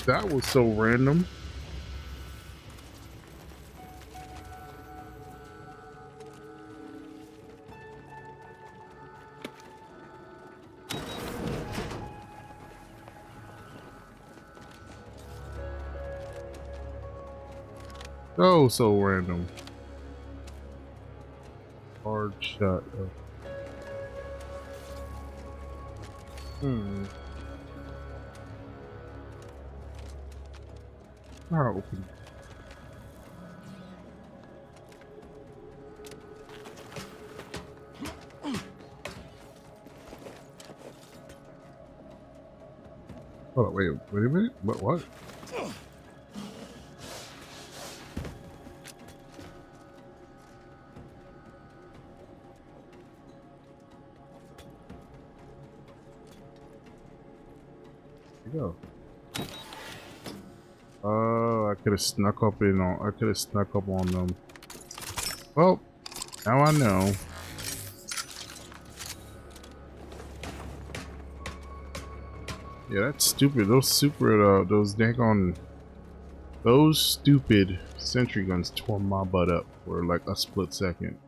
That was so random. Oh, so random. Hard shut. Hmm. How open? Hold on, wait a minute. What? Go. Oh, I could have snuck up on them. Well, now I know. Yeah, that's stupid. Those daggone Those stupid sentry guns tore my butt up for like a split second.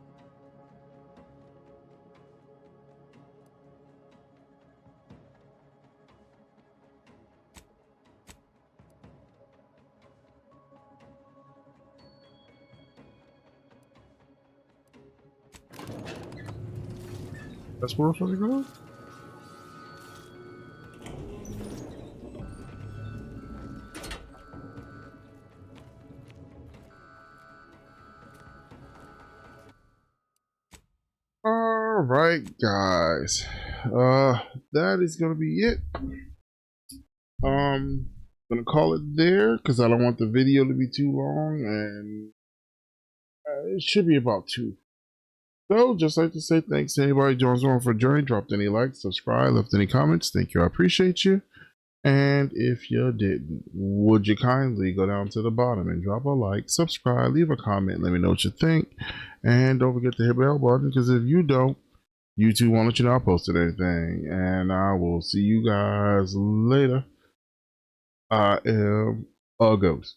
That's where we're supposed to go? Alright, guys. That is gonna be it. Gonna call it there because I don't want the video to be too long, and it should be about 2. So, just like to say thanks to anybody who joins on for the journey, dropped any likes, subscribe, left any comments. Thank you, I appreciate you. And if you didn't, would you kindly go down to the bottom and drop a like, subscribe, leave a comment, let me know what you think. And don't forget to hit the bell button, because if you don't, YouTube won't let you know I posted anything. And I will see you guys later. I am a ghost.